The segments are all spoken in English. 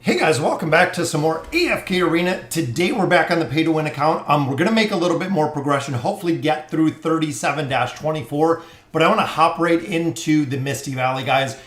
Hey guys, welcome back to some more AFK Arena. Today we're back on the pay to win account. We're going to make a little bit more progression, hopefully get through 37-24, but I want to hop right into the Misty Valley, guys.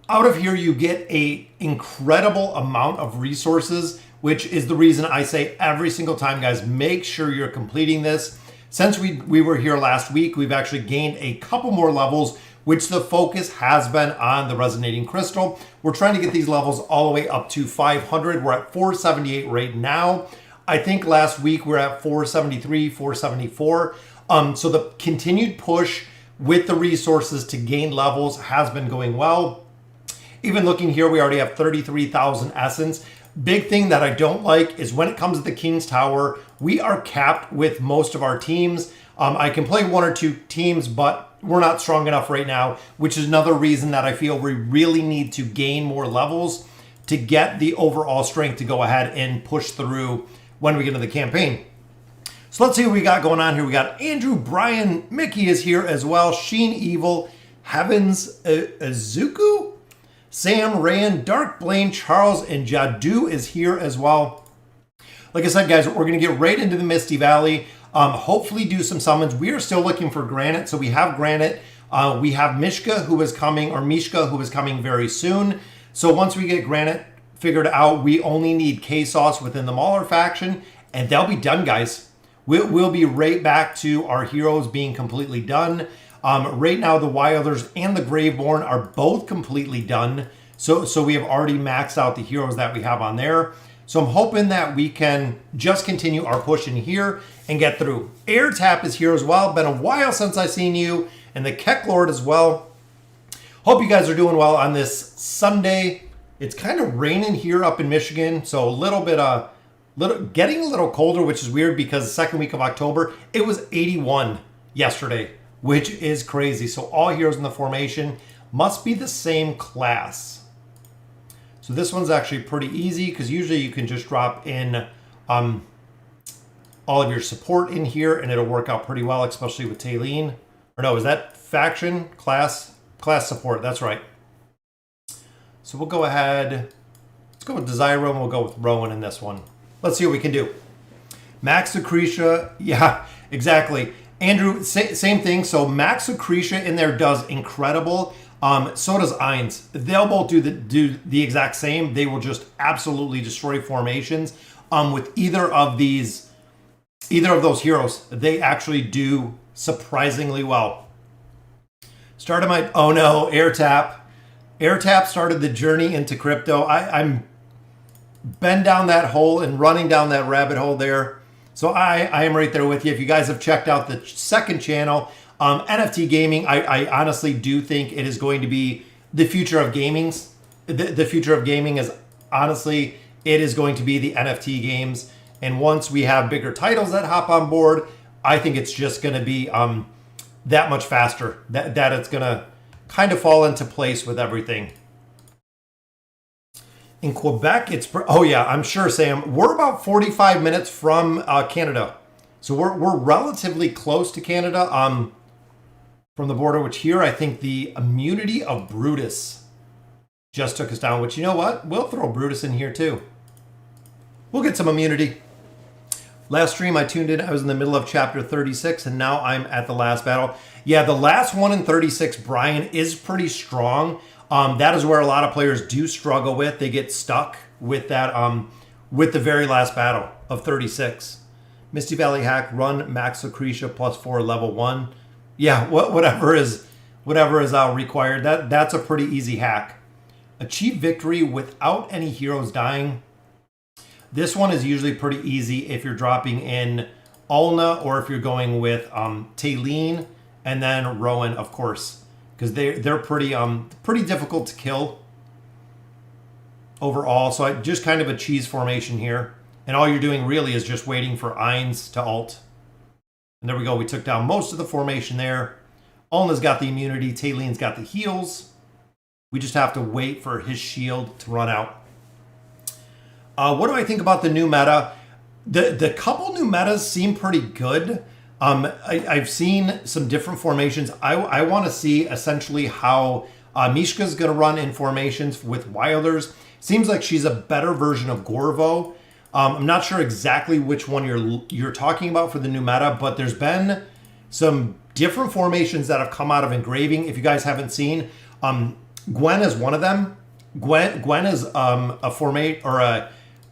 Out of here you get a incredible amount of resources, which is the reason I say every single time, guys, make sure you're completing this. Since we were here last week, we've actually gained a couple more levels, which the focus has been on the resonating crystal. We're trying to get these levels all the way up to 500. We're at 478 right now. I think last week we're at 473, 474. So the continued push with the resources to gain levels has been going well. Even looking here, we already have 33,000 essence. Big thing that I don't like is when it comes to the King's Tower, we are capped with most of our teams. I can play one or two teams, but we're not strong enough right now, which is another reason that I feel we really need to gain more levels to get the overall strength to go ahead and push through when we get into the campaign. So let's see what we got going on here. We got Andrew, Brian, Mickey is here as well. Sheen Evil, Heavens, Azuku, Sam, Rand, Dark Blaine, Charles, and Jadu is here as well. Like I said, guys, we're going to get right into the Misty Valley. Hopefully do some summons. We are still looking for Granite. So we have Granite. We have Mishka who is coming, or Mishka who is coming very soon. So once we get Granite figured out, we only need K-Sauce within the Mauler faction, and they'll be done, guys. We'll be right back to our heroes being completely done. Right now, the Wilders and the Graveborn are both completely done. So we have already maxed out the heroes that we have on there. So I'm hoping that we can just continue our push in here and get through. Air Tap is here as well. Been a while since I've seen you. And the Keck Lord as well. Hope you guys are doing well on this Sunday. It's kind of raining here up in Michigan. So a little bit, getting a little colder, which is weird because the second week of October, it was 81 yesterday, which is crazy. So all heroes in the formation must be the same class. So this one's actually pretty easy because usually you can just drop in all of your support in here and it'll work out pretty well, especially with Taylene. Or no, is that faction? Class support, that's right. So we'll go ahead, let's go with Desiro and we'll go with Rowan in this one. Let's see what we can do. Max Lucretia, yeah, exactly. Andrew, same thing. So Max Lucretia in there does incredible. So does Ainz. They'll both do the exact same. They will just absolutely destroy formations. With either of those heroes, they actually do surprisingly well. Started my, oh no, Air Tap. Air Tap started the journey into crypto. I'm been down that hole and running down that rabbit hole there. So I am right there with you. If you guys have checked out the second channel, NFT gaming, I honestly do think it is going to be the future of gaming. The future of gaming is honestly, it is going to be the NFT games. And once we have bigger titles that hop on board, I think it's just going to be that much faster. That it's going to kind of fall into place with everything. In Quebec, it's, oh yeah, I'm sure, Sam. We're about 45 minutes from Canada. So we're relatively close to Canada. From the border, which here I think the immunity of Brutus just took us down, which, you know what? We'll throw Brutus in here too. We'll get some immunity. Last stream I tuned in, I was in the middle of chapter 36, and now I'm at the last battle. Yeah, the last one in 36, Brian, is pretty strong. That is where a lot of players do struggle with. They get stuck with that, with the very last battle of 36. Misty Valley hack, run Max Lucretia +4 level 1. Yeah, whatever is required. That's a pretty easy hack. Achieve victory without any heroes dying. This one is usually pretty easy if you're dropping in Ulna or if you're going with Taylene and then Rowan, of course, because they're pretty difficult to kill overall. So I just kind of a cheese formation here, and all you're doing really is just waiting for Ainz to ult. And there we go. We took down most of the formation there. Ulna's got the immunity. Taylene's got the heals. We just have to wait for his shield to run out. What do I think about the new meta? The couple new metas seem pretty good. I've seen some different formations. I want to see essentially how Mishka's going to run in formations with Wilders. Seems like she's a better version of Gorvo. I'm not sure exactly which one you're talking about for the new meta, but there's been some different formations that have come out of Engraving. If you guys haven't seen, Gwen is one of them. Gwen is a formate or a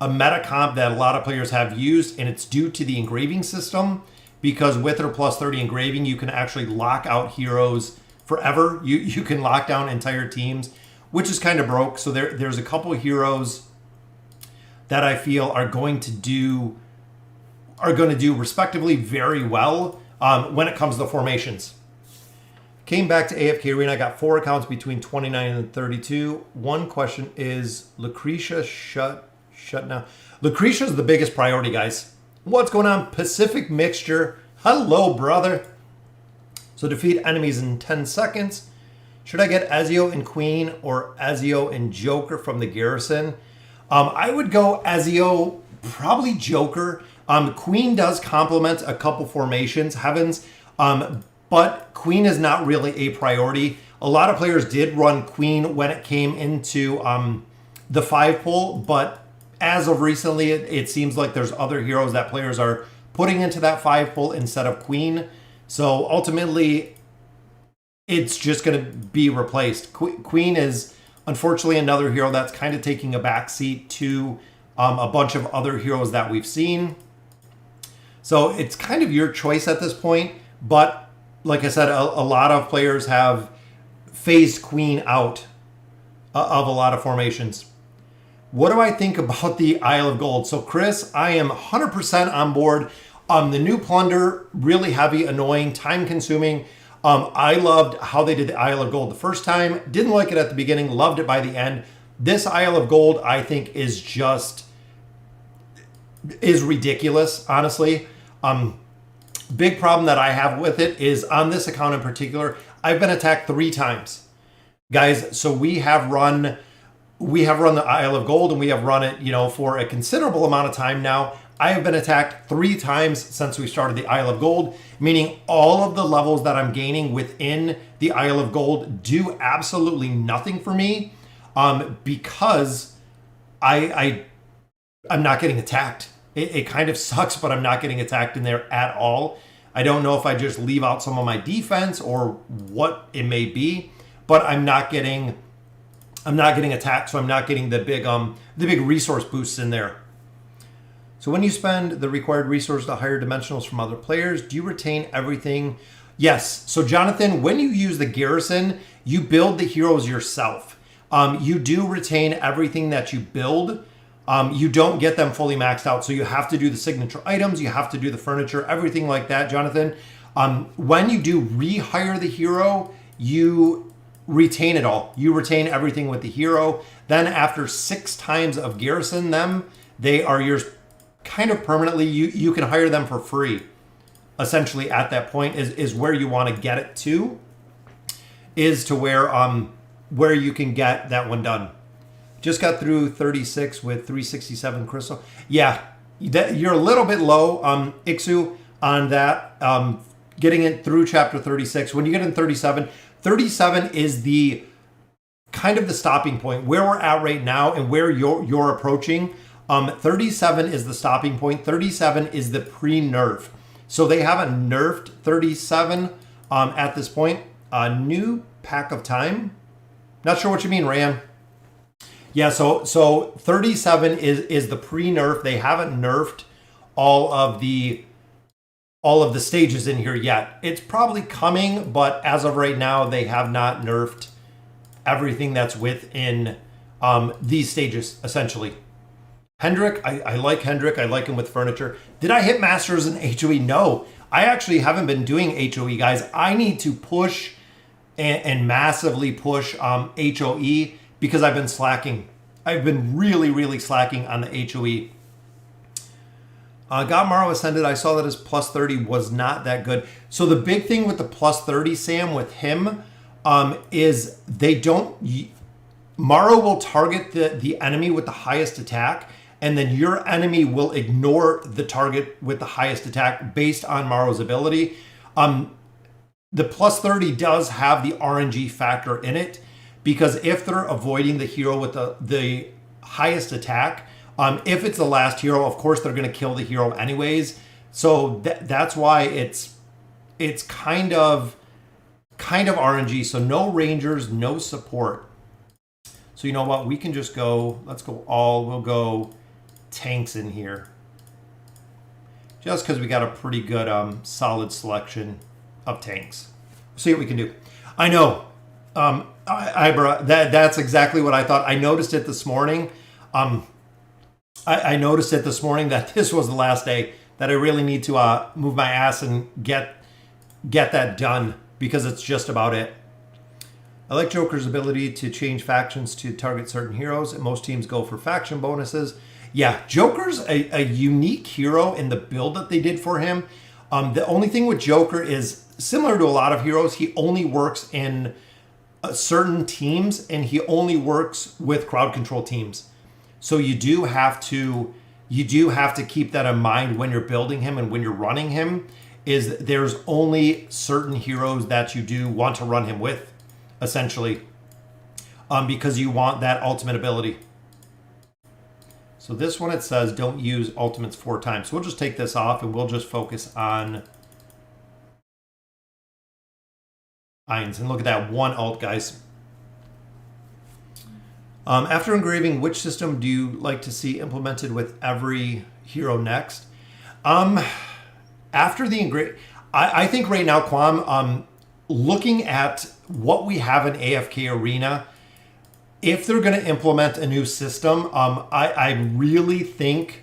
meta comp that a lot of players have used, and it's due to the Engraving system, because with her plus 30 Engraving, you can actually lock out heroes forever. You can lock down entire teams, which is kind of broke. So there's a couple of heroes that I feel are going to do respectively very well when it comes to the formations. Came back to AFK Arena. I got 4 accounts between 29 and 32. One question is Lucretia shut now? Lucretia is the biggest priority, guys. What's going on? Pacific Mixture. Hello, brother. So defeat enemies in 10 seconds. Should I get Ezio and Queen or Ezio and Joker from the Garrison? I would go Ezio, probably Joker. Queen does complement a couple formations, Heavens, but Queen is not really a priority. A lot of players did run Queen when it came into the 5 pull, but as of recently, it seems like there's other heroes that players are putting into that 5 pull instead of Queen. So ultimately, it's just going to be replaced. Queen is unfortunately another hero that's kind of taking a backseat to a bunch of other heroes that we've seen. So it's kind of your choice at this point. But like I said, a lot of players have phased Queen out of a lot of formations. What do I think about the Isle of Gold? So Chris, I am 100% on board. The new Plunder, really heavy, annoying, time consuming. I loved how they did the Isle of Gold the first time. Didn't like it at the beginning, loved it by the end. This Isle of Gold, I think, is ridiculous, honestly. Big problem that I have with it is on this account in particular, I've been attacked 3 times. Guys, so we have run the Isle of Gold, and we have run it, for a considerable amount of time now. I have been attacked 3 times since we started the Isle of Gold, meaning all of the levels that I'm gaining within the Isle of Gold do absolutely nothing for me, because I'm not getting attacked. It kind of sucks, but I'm not getting attacked in there at all. I don't know if I just leave out some of my defense or what it may be, but I'm not getting attacked, so I'm not getting the big resource boosts in there. So when you spend the required resource to hire dimensionals from other players, do you retain everything? Yes. So Jonathan, when you use the Garrison, you build the heroes yourself. You do retain everything that you build. You don't get them fully maxed out. So you have to do the signature items, you have to do the furniture, everything like that, Jonathan. When you do rehire the hero, you retain it all. You retain everything with the hero. Then after 6 times of Garrison them, they are yours kind of permanently. You can hire them for free. Essentially at that point is where you want to get it to, is to where you can get that one done. Just got through 36 with 367 crystal. Yeah, you're a little bit low, Ixu, on that. Getting it through chapter 36. When you get in 37 is the kind of the stopping point where we're at right now and where you're approaching. 37 is the stopping point. 37 is the pre-nerf. So they haven't nerfed 37 at this point. A new pack of time. Not sure what you mean, Rayan. Yeah, so 37 is the pre-nerf. They haven't nerfed all of the stages in here yet. It's probably coming, but as of right now, they have not nerfed everything that's within these stages, essentially. Hendrick, I like Hendrick. I like him with furniture. Did I hit Masters in HOE? No. I actually haven't been doing HOE, guys. I need to push and massively push HOE because I've been slacking. I've been really, really slacking on the HOE. Got Morrow Ascended. I saw that his plus 30 was not that good. So the big thing with the plus 30, Sam, with him is they don't... Morrow will target the enemy with the highest attack, and then your enemy will ignore the target with the highest attack based on Morrow's ability. The plus 30 does have the RNG factor in it, because if they're avoiding the hero with the highest attack. If it's the last hero, of course they're going to kill the hero anyways. So that's why it's kind of RNG. So no rangers, no support. So you know what? We can just go. Let's go all. We'll go tanks in here, just because we got a pretty good solid selection of tanks. See what we can do. I know, Ibra. That's exactly what I thought. I noticed it this morning. I noticed it this morning that this was the last day that I really need to move my ass and get that done, because it's just about it. I like Joker's ability to change factions to target certain heroes, and most teams go for faction bonuses. Yeah, Joker's a unique hero in the build that they did for him. The only thing with Joker is, similar to a lot of heroes, he only works in certain teams, and he only works with crowd control teams. So you do have to keep that in mind when you're building him and when you're running him, is there's only certain heroes that you do want to run him with, essentially, because you want that ultimate ability. So this one, it says don't use ultimates 4 times. So we'll just take this off and we'll just focus on Irons. And look at that one ult, guys. After engraving, which system do you like to see implemented with every hero next? After the engrave, I think right now, Quam, looking at what we have in AFK Arena, if they're going to implement a new system, I really think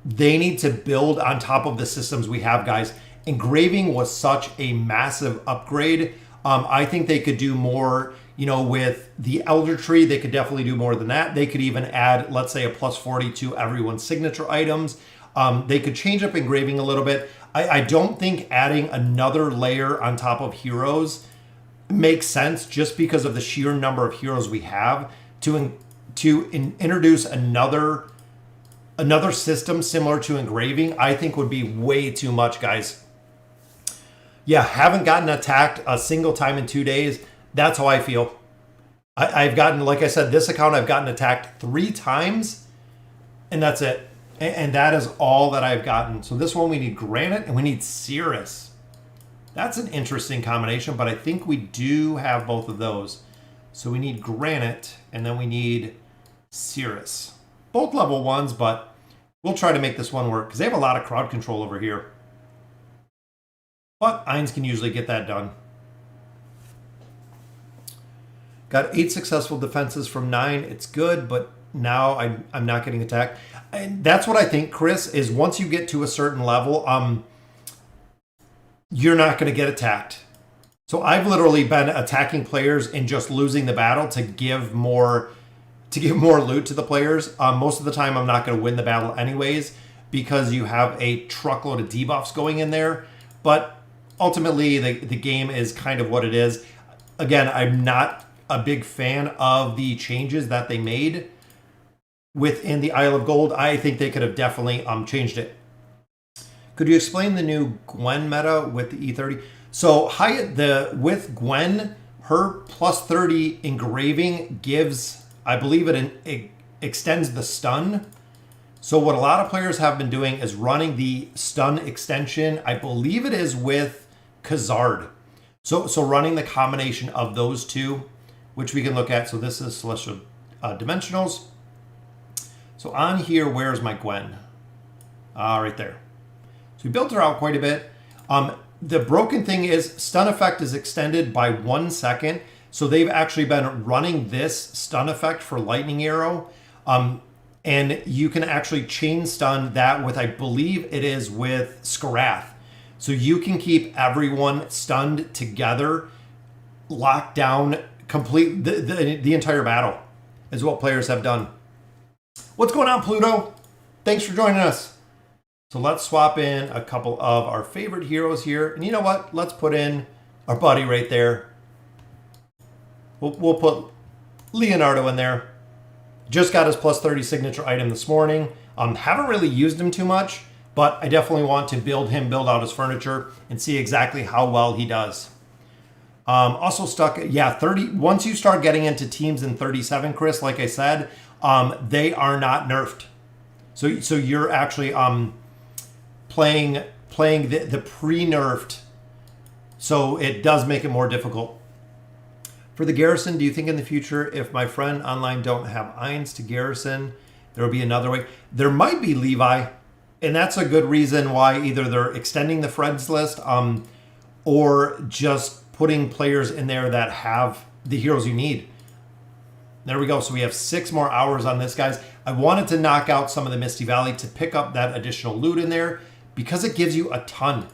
they need to build on top of the systems we have, guys. Engraving was such a massive upgrade. I think they could do more, with the Elder Tree. They could definitely do more than that. They could even add, let's say, a +40 to everyone's signature items. They could change up engraving a little bit. I don't think adding another layer on top of heroes makes sense, just because of the sheer number of heroes we have. To introduce another system similar to engraving, I think would be way too much, guys. Yeah, haven't gotten attacked a single time in 2 days. That's how I feel. I've gotten, like I said, this account I've gotten attacked 3 times, and that's it. And that is all that I've gotten. So this one, we need Granite and we need Cirrus. That's an interesting combination, but I think we do have both of those. So we need Granite, and then we need Cirrus. Both level 1s, but we'll try to make this one work, because they have a lot of crowd control over here. But Irons can usually get that done. Got 8 successful defenses from 9. It's good, but now I'm not getting attacked. And that's what I think, Chris, is once you get to a certain level, you're not going to get attacked. So I've literally been attacking players and just losing the battle to give more loot to the players. Most of the time, I'm not going to win the battle anyways, because you have a truckload of debuffs going in there. But ultimately, the game is kind of what it is. Again, I'm not a big fan of the changes that they made within the Isle of Gold. I think they could have definitely changed it. Could you explain the new Gwen meta with the E30? So with Gwen, her +30 engraving gives, I believe it extends the stun. So what a lot of players have been doing is running the stun extension. I believe it is with Khazard. So running the combination of those two, which we can look at. So this is Celestial Dimensionals. So on here, where's my Gwen? Right there. So we built her out quite a bit. The broken thing is stun effect is extended by 1 second. So they've actually been running this stun effect for Lightning Arrow. And you can actually chain stun that with, I believe it is with Skarath. So you can keep everyone stunned together, locked down, complete the entire battle is what players have done. What's going on, Pluto? Thanks for joining us. So let's swap in a couple of our favorite heroes here. And you know what? Let's put in our buddy right there. We'll put Leonardo in there. Just got his +30 signature item this morning. Haven't really used him too much, but I definitely want to build out his furniture and see exactly how well he does. Also stuck, 30. Once you start getting into teams in 37, Chris, like I said, they are not nerfed. So you're actually playing the pre-nerfed. So it does make it more difficult. For the garrison, do you think in the future, if my friend online don't have Ions to garrison, there will be another way? There might be, Levi. And that's a good reason why either they're extending the friends list or just putting players in there that have the heroes you need. There we go. So we have 6 more hours on this, guys. I wanted to knock out some of the Misty Valley to pick up that additional loot in there because it gives you a ton.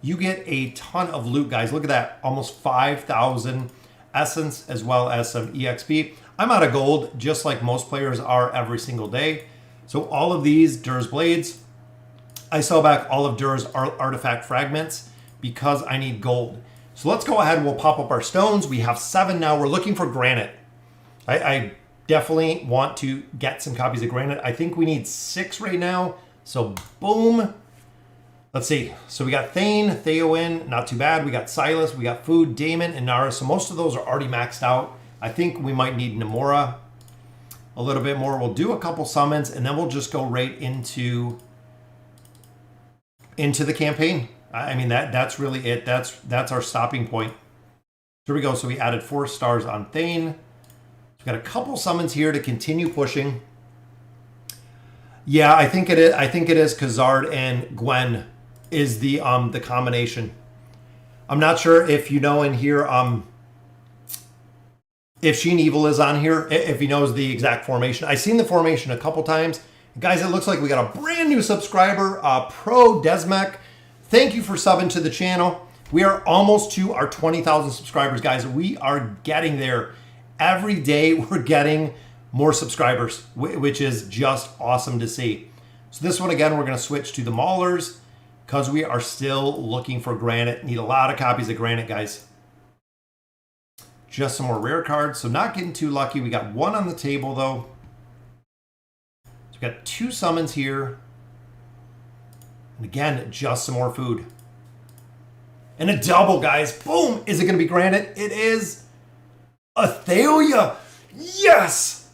You get a ton of loot, guys. Look at that. Almost 5,000 essence as well as some EXP. I'm out of gold just like most players are every single day. So all of these Dur's Blades, I sell back all of Dur's artifact fragments because I need gold. So let's go ahead and we'll pop up our stones. We have 7 now. We're looking for granite. I definitely want to get some copies of granite. I think we need 6 right now. So boom. Let's see. So we got Thane, Theowen, not too bad. We got Silas, we got Food, Damon, and Nara. So most of those are already maxed out. I think we might need Namora a little bit more. We'll do a couple summons and then we'll just go right into the campaign. I mean, that's really it. That's our stopping point. Here we go. So we added 4 stars on Thane. We've got a couple summons here to continue pushing. Yeah, I think it is. I think it is Khazard and Gwen is the combination. I'm not sure if you know in here if Sheen Evil is on here, if he knows the exact formation. I've seen the formation a couple times. Guys, it looks like we got a brand new subscriber, Pro Desmec. Thank you for subbing to the channel. We are almost to our 20,000 subscribers, guys. We are getting there. Every day we're getting more subscribers, which is just awesome to see. So this one, again, we're going to switch to the Maulers because we are still looking for granite. Need a lot of copies of granite, guys. Just some more rare cards. So not getting too lucky. We got 1 on the table, though. So we got 2 summons here. And again, just some more food. And a double, guys. Boom! Is it going to be granite? It is. Athalia! Yes!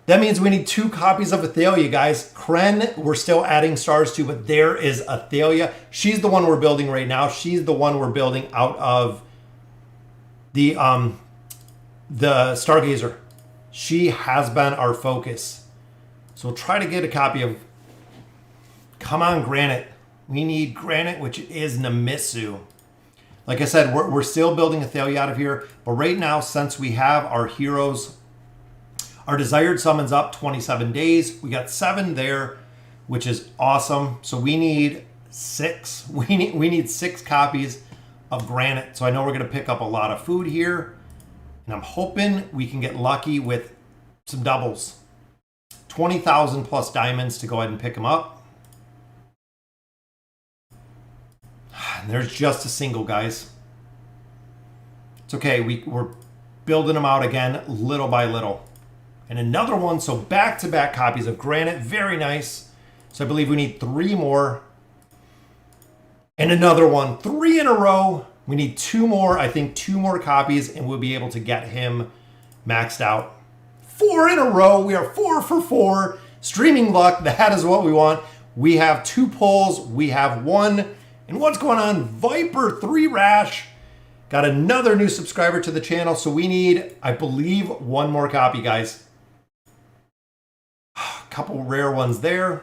That means we need 2 copies of Athalia, guys. Kren, we're still adding stars to, but there is Athalia. She's the one we're building right now. She's the one we're building out of the Stargazer. She has been our focus. So we'll try to get a copy of... Come on, granite. We need granite, which is Namisu. Like I said, we're still building Athalia out of here. But right now, since we have our heroes, our desired summons up 27 days. We got 7 there, which is awesome. So we need 6. We need 6 copies of granite. So I know we're going to pick up a lot of food here. And I'm hoping we can get lucky with some doubles. 20,000 plus diamonds to go ahead and pick them up. And there's just a single, guys. It's okay. We're building them out again little by little. And another one. So back-to-back copies of granite. Very nice. So I believe we need 3 more. And another one. 3 in a row. We need 2 more. I think 2 more copies and we'll be able to get him maxed out. 4 in a row. We are 4 for 4. Streaming luck. That is what we want. We have 2 pulls. We have 1. And what's going on? Viper 3 Rash. Got another new subscriber to the channel. So we need, I believe, 1 more copy, guys. A couple rare ones there.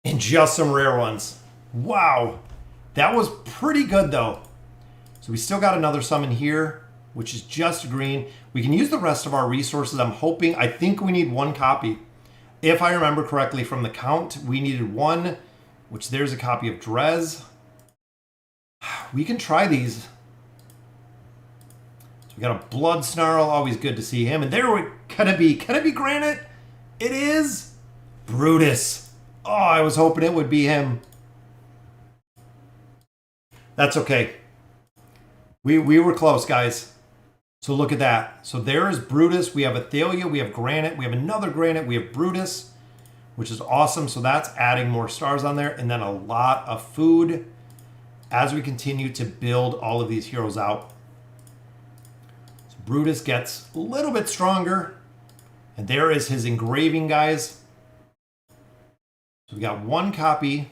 And just some rare ones. Wow. That was pretty good, though. So we still got another summon here, which is just green. We can use the rest of our resources. I'm hoping, I think we need 1 copy. If I remember correctly from the count, we needed 1, which there's a copy of Drez. We can try these. So we got a Blood Snarl, always good to see him. And there we, can it be granite? It is Brutus. Oh, I was hoping it would be him. That's okay. We were close, guys. So look at that. So there is Brutus. We have Athalia. We have granite. We have another granite. We have Brutus, which is awesome. So that's adding more stars on there. And then a lot of food as we continue to build all of these heroes out. So Brutus gets a little bit stronger. And there is his engraving, guys. So we got one copy.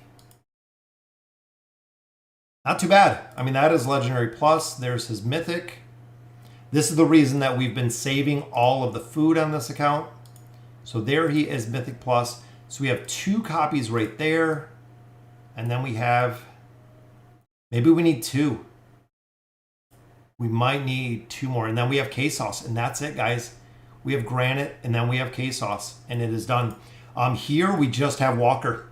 Not too bad. I mean, that is Legendary Plus. There's his Mythic. This is the reason that we've been saving all of the food on this account. So there he is, Mythic Plus. So we have 2 copies right there. And then we have, maybe we need 2. We might need 2 more. And then we have K-Sauce. And that's it, guys. We have Granite, and then we have K-Sauce. And it is done. Here we just have Walker.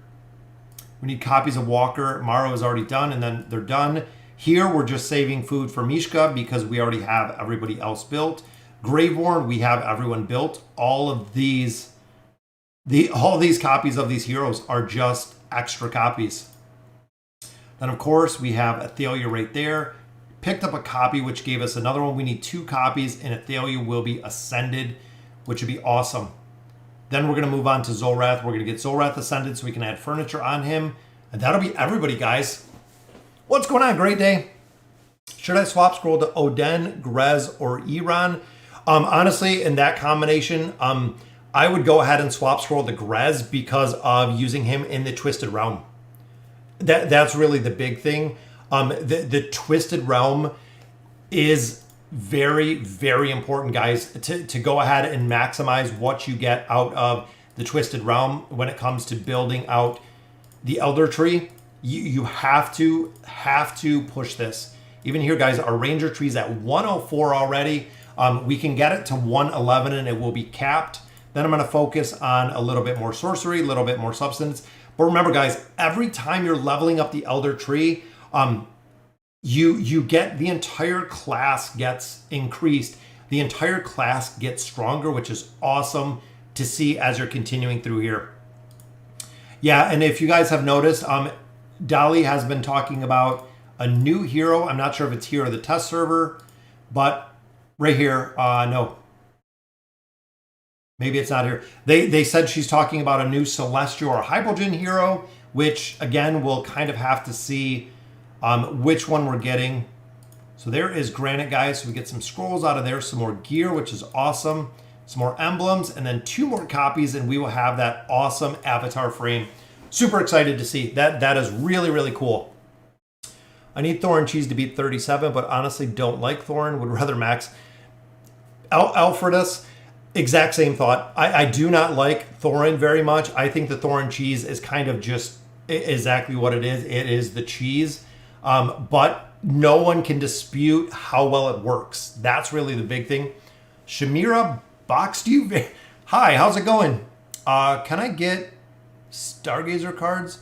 We need copies of Walker. Maro is already done, and then they're done. Here we're just saving food for Mishka because we already have everybody else built. Graveborn, we have everyone built. All of these, all these copies of these heroes are just extra copies. Then of course we have Athalia right there. Picked up a copy, which gave us another one. We need 2 copies, and Athalia will be ascended, which would be awesome. Then we're going to move on to Zolrath. We're going to get Zolrath ascended so we can add furniture on him. And that'll be everybody, guys. What's going on? Great day. Should I swap scroll to Oden, Grez, or Iran? Honestly, in that combination, I would go ahead and swap scroll to Grez because of using him in the Twisted Realm. That's really the big thing. The Twisted Realm is very, very important, guys, to go ahead and maximize what you get out of the Twisted Realm when it comes to building out the Elder Tree. You have to push this. Even here, guys, our Ranger Tree is at 104 already. We can get it to 111 and it will be capped. Then I'm going to focus on a little bit more sorcery, a little bit more substance. But remember, guys, every time you're leveling up the Elder Tree, you get the entire class gets increased. The entire class gets stronger, which is awesome to see as you're continuing through here. Yeah, and if you guys have noticed, Dolly has been talking about a new hero. I'm not sure if it's here or the test server, but right here, no. Maybe it's not here. They said she's talking about a new Celestial or Hypogean hero, which again, we'll kind of have to see which one we're getting. So there is Granite, guys. So we get some scrolls out of there, some more gear, which is awesome. Some more emblems, and then 2 more copies, and we will have that awesome avatar frame. Super excited to see. That is really, really cool. I need Thorin Cheese to beat 37, but honestly don't like Thorin. Would rather max Alfredus. Exact same thought. I do not like Thorin very much. I think the Thorin Cheese is kind of just exactly what it is. It is the cheese. But no one can dispute how well it works. That's really the big thing. Shamira boxed you. Hi, how's it going? Can I get Stargazer cards?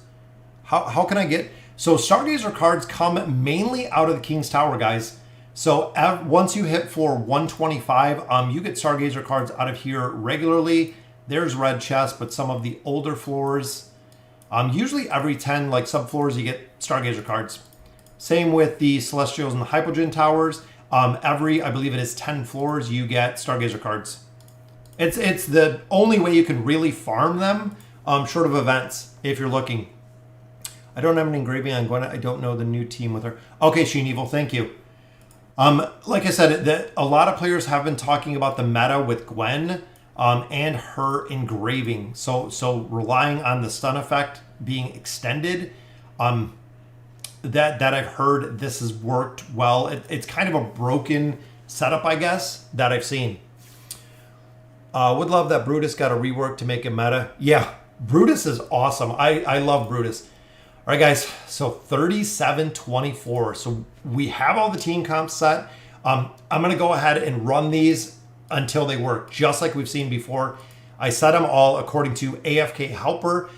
How can I get? So Stargazer cards come mainly out of the King's Tower, guys. So once you hit floor 125, you get Stargazer cards out of here regularly. There's red chest, but some of the older floors, usually every 10 like subfloors, you get Stargazer cards. Same with the Celestials and the Hypogean Towers. Every, I believe it is 10 floors, you get Stargazer cards. It's the only way you can really farm them, short of events, if you're looking. I don't have an engraving on Gwen. I don't know the new team with her. Okay, Sheen Evil, thank you. Like I said, a lot of players have been talking about the meta with Gwen and her engraving. So relying on the stun effect being extended, that I've heard this has worked well. It's kind of a broken setup, I guess, that I've seen. Would love that Brutus got a rework to make it meta. Yeah, Brutus is awesome. I love Brutus. All right, guys, so 37-24. So we have all the team comps set. I'm going to go ahead and run these until they work, just like we've seen before. I set them all according to AFK Helper.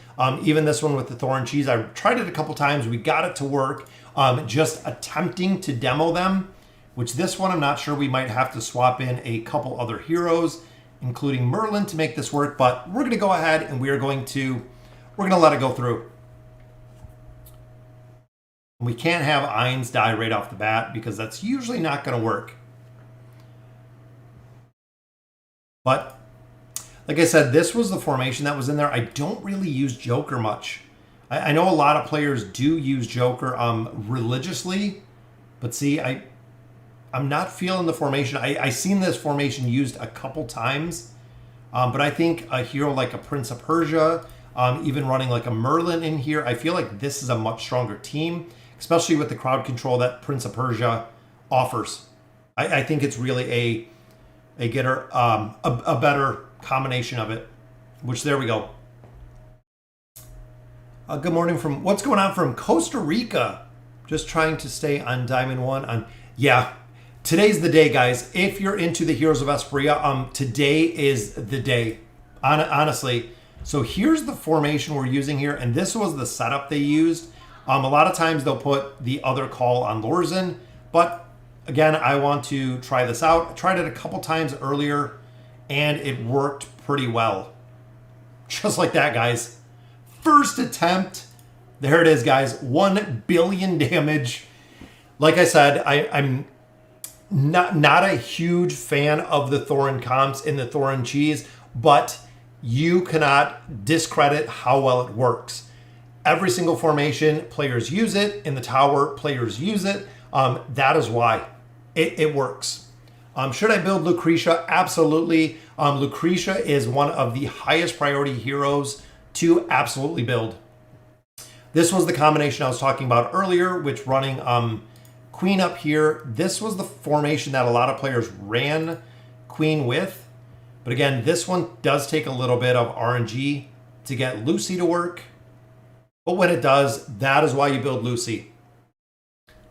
Even this one with the Thorin Cheese, I tried it a couple times. We got it to work. Just attempting to demo them, which this one I'm not sure. We might have to swap in a couple other heroes, including Merlin, to make this work. But we're going to go ahead and we're going to let it go through. We can't have Ainz die right off the bat because that's usually not going to work. But like I said, this was the formation that was in there. I don't really use Joker much. I know a lot of players do use Joker religiously, but see, I I'm not feeling the formation. I seen this formation used a couple times, but I think a hero like a Prince of Persia, even running like a Merlin in here, I feel like this is a much stronger team, especially with the crowd control that Prince of Persia offers. I think it's really a getter, a better combination of it, which there we go. Good morning from, what's going on from Costa Rica? Just trying to stay on Diamond 1. Yeah, today's the day, guys. If you're into the Heroes of Esperia, today is the day, honestly. So here's the formation we're using here, and this was the setup they used. A lot of times they'll put the other call on Lorzen, but again, I want to try this out. I tried it a couple times earlier, and it worked pretty well. Just like that, guys. First attempt. There it is, guys. 1 billion damage. Like I said, I'm not a huge fan of the Thorin comps in the Thorin cheese, but you cannot discredit how well it works. Every single formation, players use it. In the tower, players use it. That is why it works. Should I build Lucretia? Absolutely. Lucretia is one of the highest priority heroes to absolutely build. This was the combination I was talking about earlier, which running Queen up here. This was the formation that a lot of players ran Queen with. But again, this one does take a little bit of RNG to get Lucy to work. But when it does, that is why you build Lucy.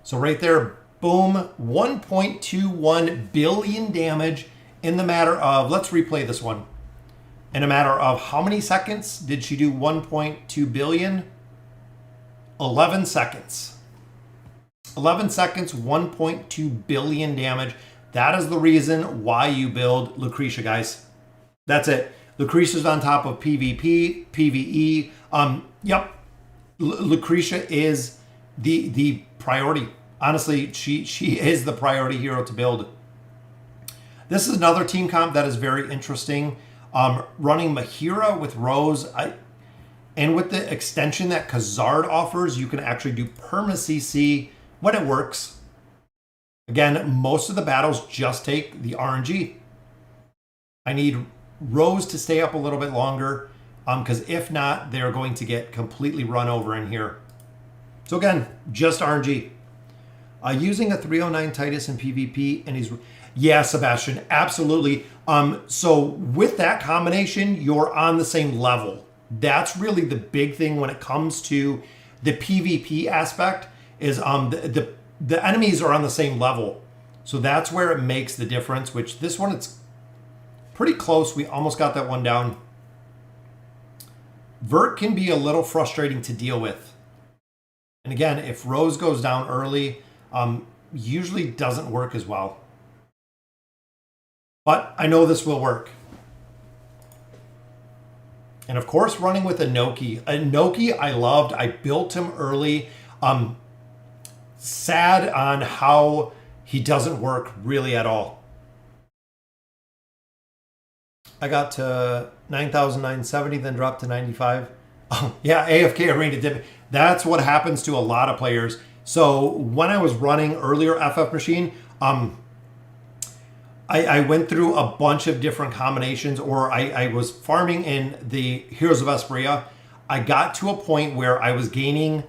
So right there, boom, 1.21 billion damage in the matter of, let's replay this one. In a matter of how many seconds did she do 1.2 billion? 11 seconds. 11 seconds, 1.2 billion damage. That is the reason why you build Lucretia, guys. That's it. Lucretia's on top of PvP, PvE. Yep. Lucretia is the priority. Honestly, she is the priority hero to build. This is another team comp that is very interesting. Running Mahira with Rose, and with the extension that Khazard offers, you can actually do perma CC when it works. Again, most of the battles just take the RNG. I need Rose to stay up a little bit longer, because if not, they're going to get completely run over in here. So again, just RNG. Using a 309 Titus in PvP, and he's... Yeah, Sebastian, absolutely. So with that combination, you're on the same level. That's really the big thing when it comes to the PvP aspect is the enemies are on the same level. So that's where it makes the difference, which this one, it's pretty close. We almost got that one down. Vert can be a little frustrating to deal with. And again, if Rose goes down early, usually doesn't work as well. But I know this will work. And of course, running with Inoki. Inoki, I loved. I built him early. Sad on how he doesn't work really at all. I got to 9,970, then dropped to 95. Oh, yeah, AFK Arena did. That's what happens to a lot of players. So when I was running earlier FF Machine, I went through a bunch of different combinations, or I was farming in the Heroes of Esperia. I got to a point where I was gaining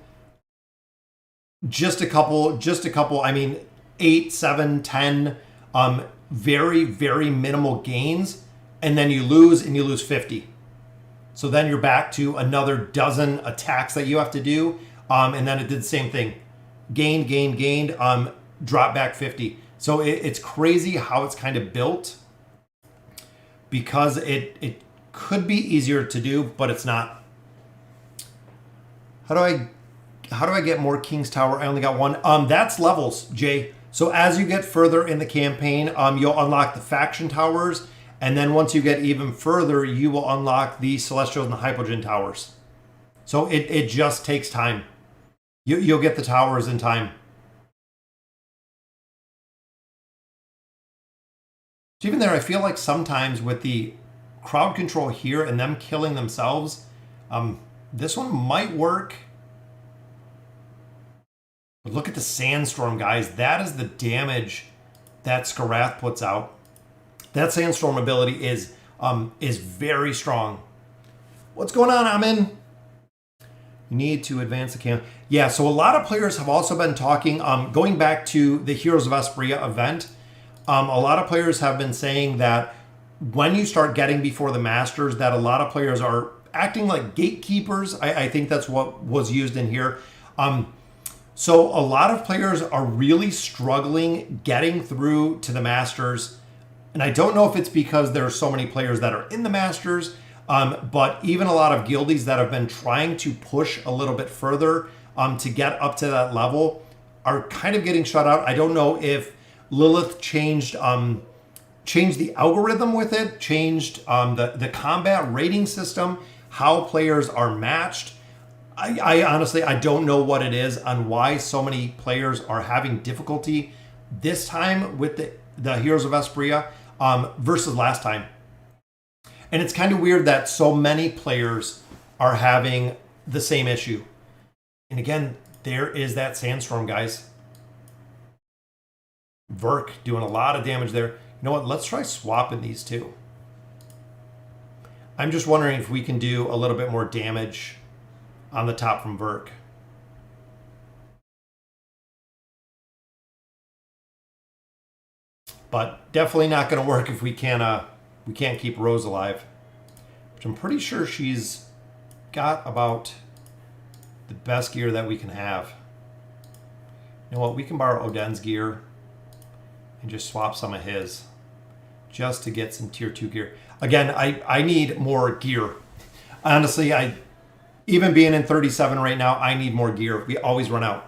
just a couple, I mean, 8, 7, 10, very, very minimal gains. And then you lose 50. So then you're back to another dozen attacks that you have to do. And then it did the same thing. Gained, drop back 50. So it's crazy how it's kind of built, because it could be easier to do, but it's not. How do I get more King's Tower? I only got one. That's levels, Jay. So as you get further in the campaign, you'll unlock the faction towers, and then once you get even further, you will unlock the Celestial and the Hypogean towers. So it just takes time. You'll get the towers in time. So even there, I feel like sometimes with the crowd control here and them killing themselves, this one might work. But look at the Sandstorm, guys. That is the damage that Skarath puts out. That Sandstorm ability is very strong. What's going on, Amin? You need to advance the camp. Yeah, so a lot of players have also been talking, going back to the Heroes of Esperia event, a lot of players have been saying that when you start getting before the Masters, that a lot of players are acting like gatekeepers. I think that's what was used in here. So a lot of players are really struggling getting through to the Masters. And I don't know if it's because there are so many players that are in the Masters, but even a lot of guildies that have been trying to push a little bit further to get up to that level are kind of getting shut out. I don't know if Lilith changed the algorithm with it, changed the combat rating system, how players are matched. I honestly, I don't know what it is on why so many players are having difficulty this time with the Heroes of Esperia versus last time. And it's kind of weird that so many players are having the same issue. And again, there is that Sandstorm, guys. Verk doing a lot of damage there. You know what? Let's try swapping these two. I'm just wondering if we can do a little bit more damage on the top from Verk. But definitely not going to work if we can't keep Rose alive. Which I'm pretty sure she's got about the best gear that we can have. You know what? We can borrow Oden's gear and just swap some of his just to get some tier 2 gear. Again, I need more gear. Honestly, even being in 37 right now, I need more gear. We always run out.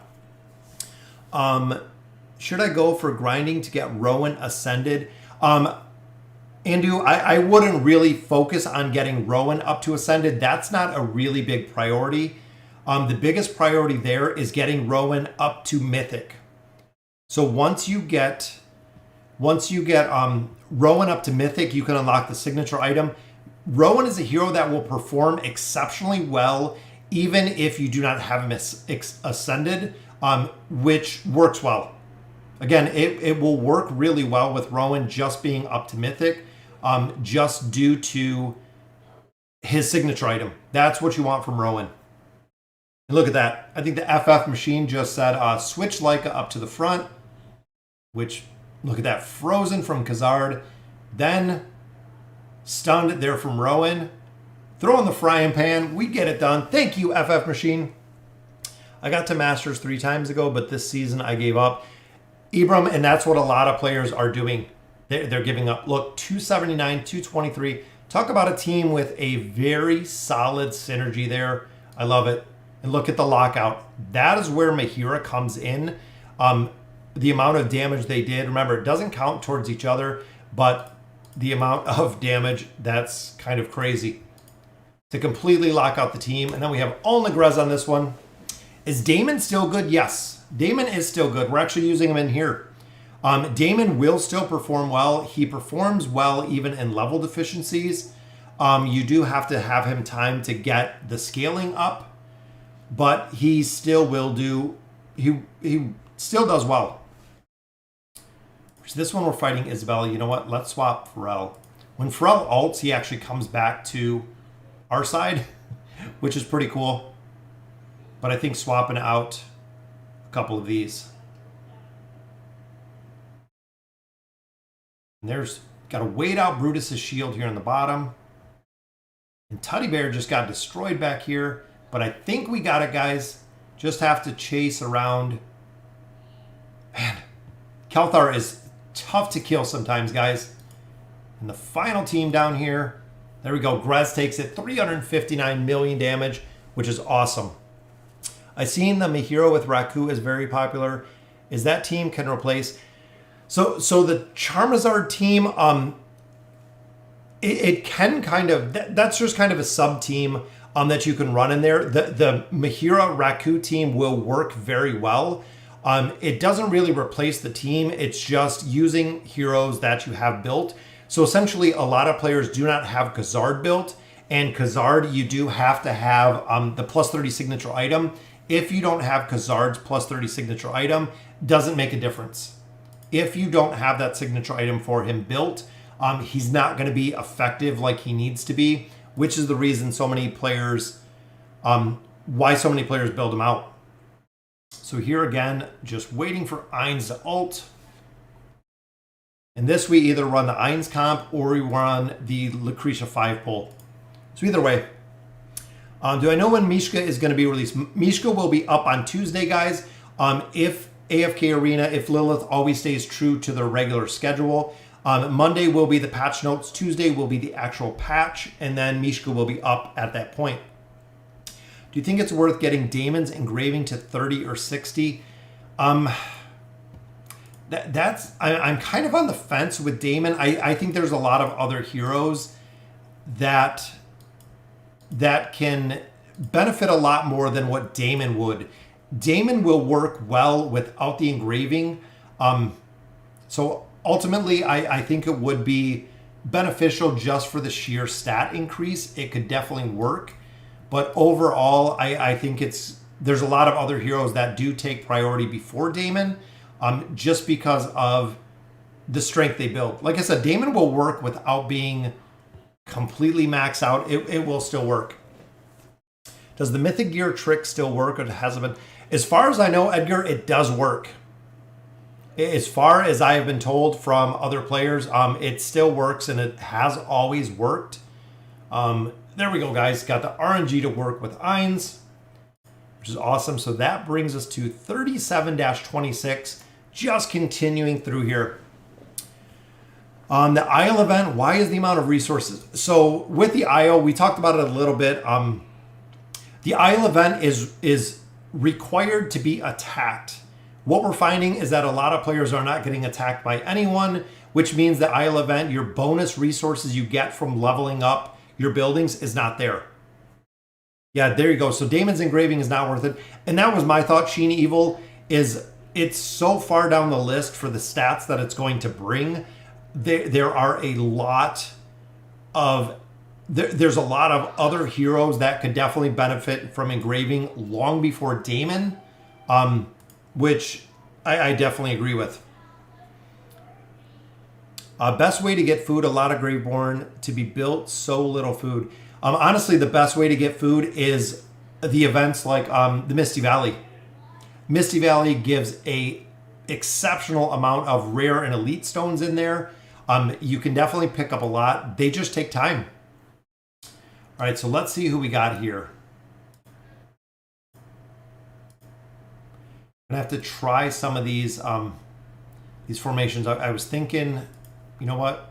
Should I go for grinding to get Rowan ascended? Andu, I wouldn't really focus on getting Rowan up to ascended. That's not a really big priority. The biggest priority there is getting Rowan up to mythic. So once you get Rowan up to mythic, you can unlock the signature item. Rowan is a hero that will perform exceptionally well even if you do not have him ascended, which works well. Again, it will work really well with Rowan just being up to mythic, just due to his signature item. That's what you want from Rowan. And look at that. I think the FF machine just said switch Leica up to the front, which, look at that, frozen from Khazard, then stunned there from Rowan. Throw in the frying pan. We get it done. Thank you, FF machine. I got to Masters 3 times ago, but this season I gave up. Ibram, and that's what a lot of players are doing. They're giving up. Look, 279, 223. Talk about a team with a very solid synergy there. I love it. And look at the lockout. That is where Mahira comes in. The amount of damage they did. Remember, it doesn't count towards each other, but the amount of damage, that's kind of crazy. To completely lock out the team. And then we have all Negrez on this one. Is Damon still good? Yes. Damon is still good. We're actually using him in here. Damon will still perform well. He performs well even in level deficiencies. You do have to have him time to get the scaling up, but he still will do, he still does well. So this one we're fighting Isabella. You know what? Let's swap Pharrell. When Pharrell ults, he actually comes back to our side, which is pretty cool. But I think swapping out a couple of these. And there's got to wait out Brutus's shield here on the bottom. And Teddy Bear just got destroyed back here. But I think we got it, guys. Just have to chase around. Man, Kelthar is tough to kill sometimes, guys. And the final team down here. There we go. Grez takes it. 359 million damage, which is awesome. I've seen the Mahiro with Raku is very popular. Is that team can replace? So the Charizard team, it can kind of, that's just kind of a sub team that you can run in there. The Mahira Raku team will work very well. It doesn't really replace the team. It's just using heroes that you have built. So essentially, a lot of players do not have Khazard built. And Khazard, you do have to have the plus 30 signature item. If you don't have Khazard's plus 30 signature item, doesn't make a difference. if you don't have that signature item for him built, he's not going to be effective like he needs to be, which is the reason so many players, why so many players build him out. So here again, just waiting for Ainz to ult. And this we either run the Ainz comp or we run the Lucretia 5 pull. So either way. Do I know when Mishka is going to be released? Mishka will be up on Tuesday, guys. If AFK Arena, if Lilith always stays true to their regular schedule. Monday will be the patch notes. Tuesday will be the actual patch. And then Mishka will be up at that point. Do you think it's worth getting Damon's Engraving to 30 or 60? I'm kind of on the fence with Damon. I think there's a lot of other heroes that can benefit a lot more than what Damon would. Damon will work well without the engraving. So ultimately, I think it would be beneficial just for the sheer stat increase. It could definitely work. But overall, I think there's a lot of other heroes that do take priority before Damon, just because of the strength they build. Like I said, Damon will work without being completely maxed out. It will still work. Does the Mythic Gear trick still work, or has it been? As far as I know, Edgar, it does work. As far as I have been told from other players, it still works, and it has always worked. There we go, guys. Got the RNG to work with Ainz, which is awesome. So that brings us to 37-26, just continuing through here. The Isle event, why is the amount of resources? So with the Isle, we talked about it a little bit. The Isle event is required to be attacked. What we're finding is that a lot of players are not getting attacked by anyone, which means the Isle event, your bonus resources you get from leveling up your buildings is not there. Yeah, there you go. So Damon's Engraving is not worth it. And that was my thought. Sheen Evil it's so far down the list for the stats that it's going to bring. There are a lot of there's a lot of other heroes that could definitely benefit from engraving long before Damon, which I definitely agree with. Best way to get food, a lot of Graveborn to be built, so little food. Honestly, the best way to get food is the events like the Misty Valley. Misty Valley gives a exceptional amount of rare and elite stones in there. You can definitely pick up a lot. They just take time. All right, so let's see who we got here. I'm gonna have to try some of these formations. I was thinking, you know what?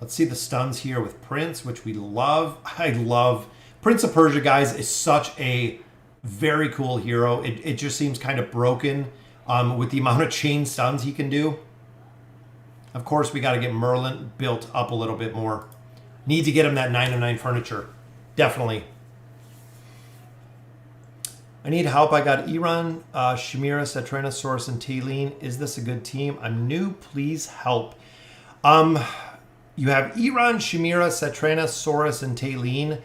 Let's see the stuns here with Prince, which we love. I love Prince of Persia, guys, is such a very cool hero. It just seems kind of broken with the amount of chain stuns he can do. Of course, we got to get Merlin built up a little bit more. Need to get him that 9/9 furniture. Definitely. I need help. I got Iran, Shamira, Satrana, Saurus, and Taylene. Is this a good team? I'm new. Please help. You have Iran, Shamira, Satrana, Saurus, and Taylene.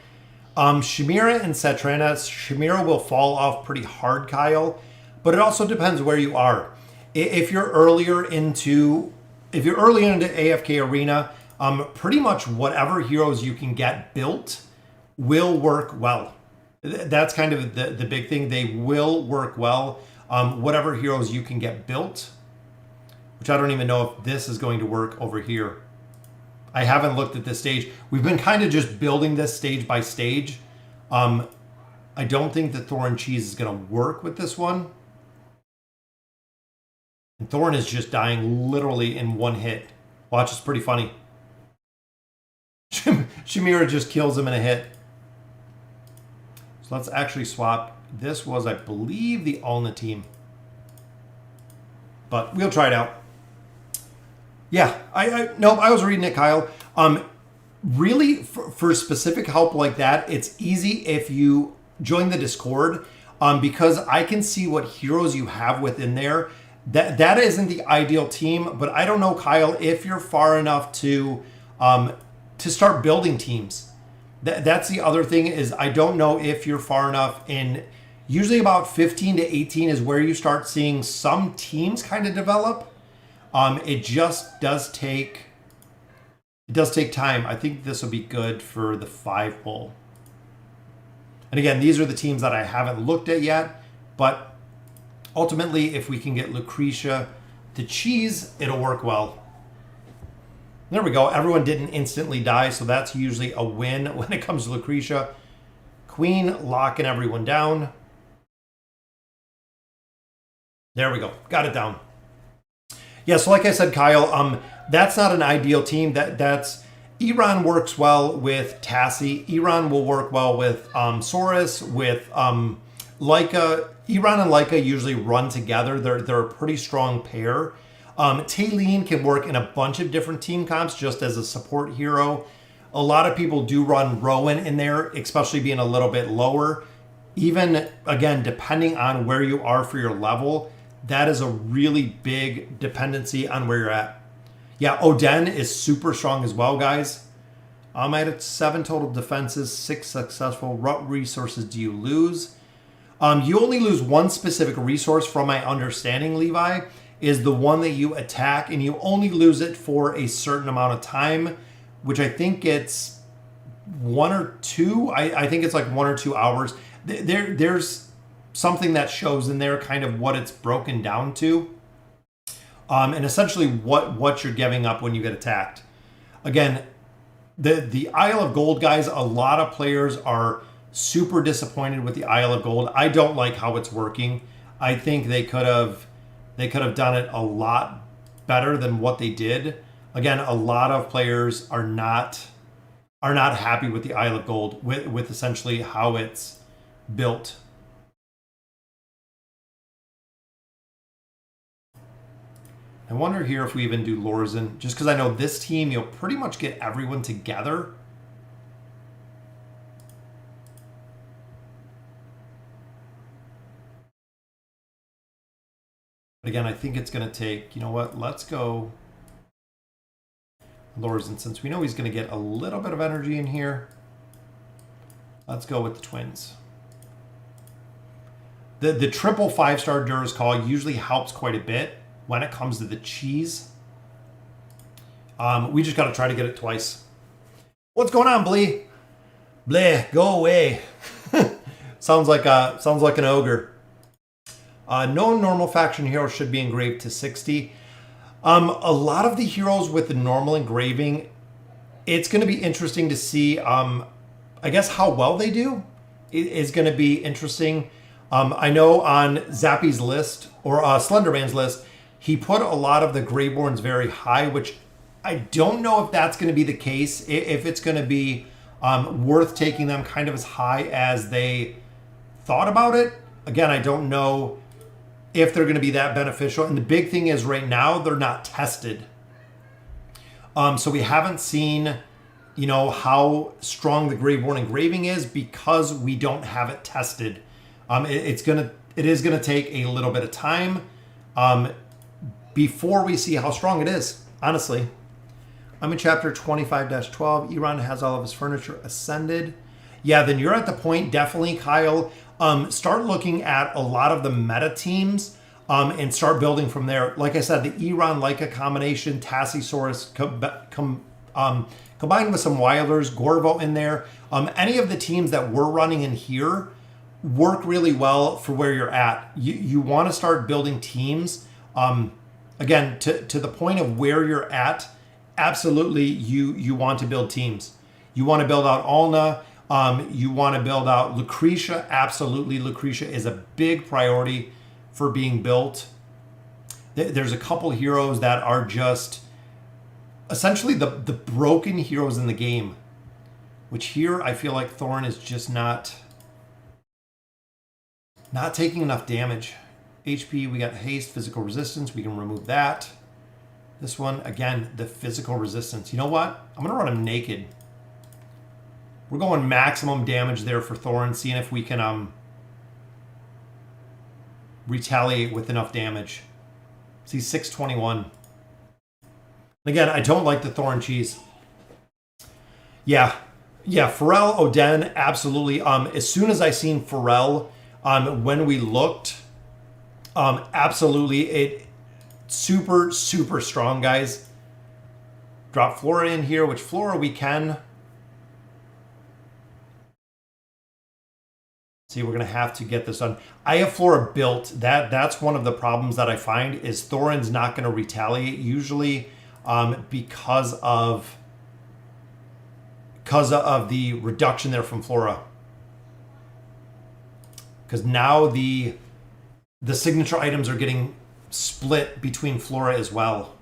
Shamira and Satrana. Shamira will fall off pretty hard, Kyle. But it also depends where you are. If you're earlier into AFK Arena, pretty much whatever heroes you can get built will work well. That's kind of the big thing. They will work well. Whatever heroes you can get built, which I don't even know if this is going to work over here. I haven't looked at this stage. We've been kind of just building this stage by stage. I don't think that Thorn Cheese is going to work with this one. And Thorn is just dying literally in one hit. Watch, it's pretty funny. Shamira just kills him in a hit. So let's actually swap. This was, I believe, the Alna team. But we'll try it out. Yeah, I was reading it, Kyle. Really, for specific help like that, it's easy if you join the Discord, because I can see what heroes you have within there. That isn't the ideal team, but I don't know, Kyle, if you're far enough to start building teams. That's the other thing, is I don't know if you're far enough in Usually about 15 to 18 is where you start seeing some teams kind of develop. It just does take time. I think this will be good for the 5 pull. And again, these are the teams that I haven't looked at yet, but ultimately, if we can get Lucretia to cheese, it'll work well. There we go. Everyone didn't instantly die, so that's usually a win when it comes to Lucretia. Queen locking everyone down. There we go. Got it down. Yeah, so like I said, Kyle, that's not an ideal team. That's Iran works well with Tassie. Iran will work well with Saurus, with Leica. Iran and Leica usually run together. They're a pretty strong pair. Taylene can work in a bunch of different team comps just as a support hero. A lot of people do run Rowan in there, especially being a little bit lower. Even, again, depending on where you are for your level, that is a really big dependency on where you're at. Yeah, Oden is super strong as well, guys. I'm at 7 total defenses, 6 successful. What resources do you lose? You only lose one specific resource from my understanding, Levi, is the one that you attack, and you only lose it for a certain amount of time, which I think it's 1 or 2. I think it's like 1 or 2 hours. There's something that shows in there kind of what it's broken down to. And essentially what you're giving up when you get attacked. Again, the Isle of Gold, guys, a lot of players are super disappointed with the Isle of Gold. I don't like how it's working. I think they could have done it a lot better than what they did. Again, a lot of players are not happy with the Isle of Gold, with essentially how it's built. I wonder here if we even do Lorzen, just because I know this team, you'll pretty much get everyone together. But again, I think it's going to take, you know what, let's go Lorzen, since we know he's going to get a little bit of energy in here. Let's go with the twins. The triple 5-star Dura's Call usually helps quite a bit when it comes to the cheese. We just got to try to get it twice. What's going on, Blee? Bleh, go away. sounds like an ogre. No normal faction hero should be engraved to 60. A lot of the heroes with the normal engraving, it's going to be interesting to see, I guess, how well they do. It is going to be interesting. I know on Zappy's list, or Slenderman's list, he put a lot of the Greyborns very high, which I don't know if that's going to be the case, if it's going to be worth taking them kind of as high as they thought about it. Again, I don't know if they're going to be that beneficial. And the big thing is right now, they're not tested. So we haven't seen, you know, how strong the Greyborn engraving is because we don't have it tested. It is going to take a little bit of time before we see how strong it is, honestly. I'm in chapter 25-12. Iran has all of his furniture ascended. Yeah, then you're at the point, definitely, Kyle. Start looking at a lot of the meta teams and start building from there. Like I said, the Iran Leica combination, Tassisaurus combined with some Wilders, Gorvo in there. Any of the teams that we're running in here work really well for where you're at. You want to start building teams. Again, to the point of where you're at, absolutely you want to build teams. You want to build out Alna. You want to build out Lucretia. Absolutely, Lucretia is a big priority for being built. There's a couple heroes that are just essentially the broken heroes in the game, which here I feel like Thorn is just not taking enough damage. HP, we got haste, physical resistance. We can remove that. This one, again, the physical resistance. You know what? I'm going to run him naked. We're going maximum damage there for Thorin, seeing if we can retaliate with enough damage. See, 621. Again, I don't like the Thorin cheese. Yeah, Pharrell, Oden, absolutely. As soon as I seen Pharrell, When we looked, absolutely, it super, super strong, guys. Drop Flora in here, which Flora we can. See, we're going to have to get this done. I have Flora built. That's one of the problems that I find is Thorin's not going to retaliate usually because of the reduction there from Flora. Because now the signature items are getting split between Flora as well.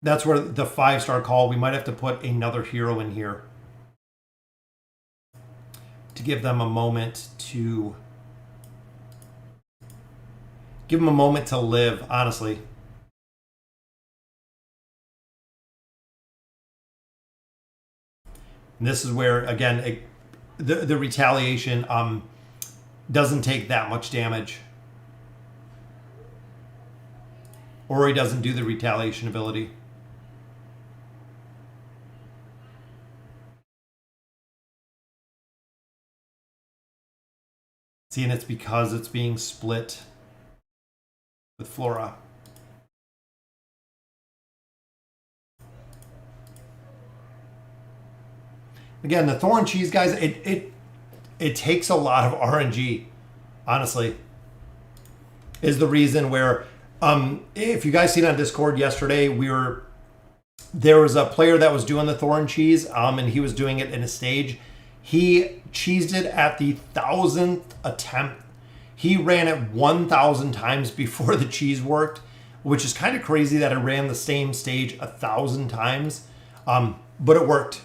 That's where the 5-star call, we might have to put another hero in here to give them a moment to live, honestly. And this is where, again, the retaliation doesn't take that much damage. Or he doesn't do the retaliation ability. See, and it's because it's being split with Flora. Again, the Thorin cheese, guys, it takes a lot of RNG, honestly, is the reason where, if you guys seen on Discord yesterday, there was a player that was doing the Thorin cheese, and he was doing it in a stage. He cheesed it at the 1000th attempt. He ran it 1,000 times before the cheese worked, which is kind of crazy that it ran the same stage 1,000 times, but it worked.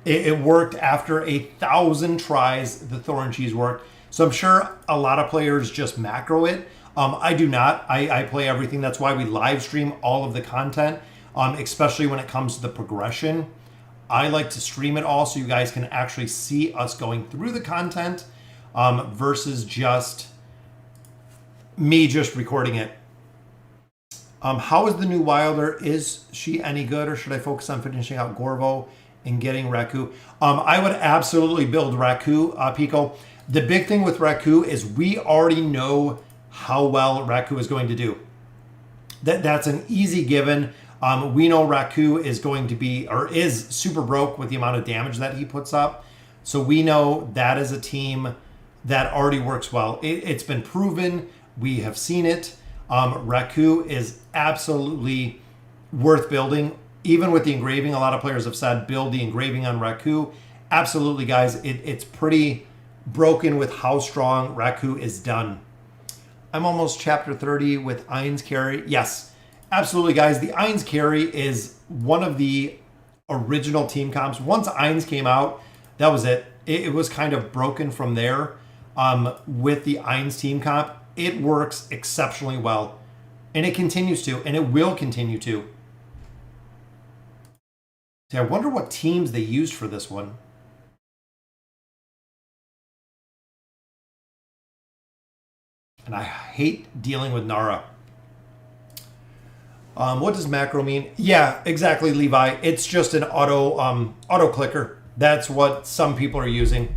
It worked after 1,000 tries. The Thorin cheese worked. So I'm sure a lot of players just macro it. I do not. I play everything. That's why we live stream all of the content, especially when it comes to the progression. I like to stream it all so you guys can actually see us going through the content versus just me just recording it. How is the new Wilder? Is she any good, or should I focus on finishing out Gorvo and getting Raku? I would absolutely build Raku, Pico. The big thing with Raku is we already know how well Raku is going to do. That's an easy given. We know Raku is going to be, or is super broke with the amount of damage that he puts up. So we know that is a team that already works well. It's been proven. We have seen it. Raku is absolutely worth building. Even with the engraving, a lot of players have said build the engraving on Raku. Absolutely, guys. It's pretty broken with how strong Raku is done. I'm almost chapter 30 with Ain's carry. Yes, absolutely, guys. The Ain's carry is one of the original team comps. Once Ain's came out, that was it. It was kind of broken from there. With the Ain's team comp, it works exceptionally well. And it continues to, and it will continue to. See, I wonder what teams they used for this one. And I hate dealing with Nara. What does macro mean? Yeah, exactly, Levi. It's just an auto clicker. That's what some people are using.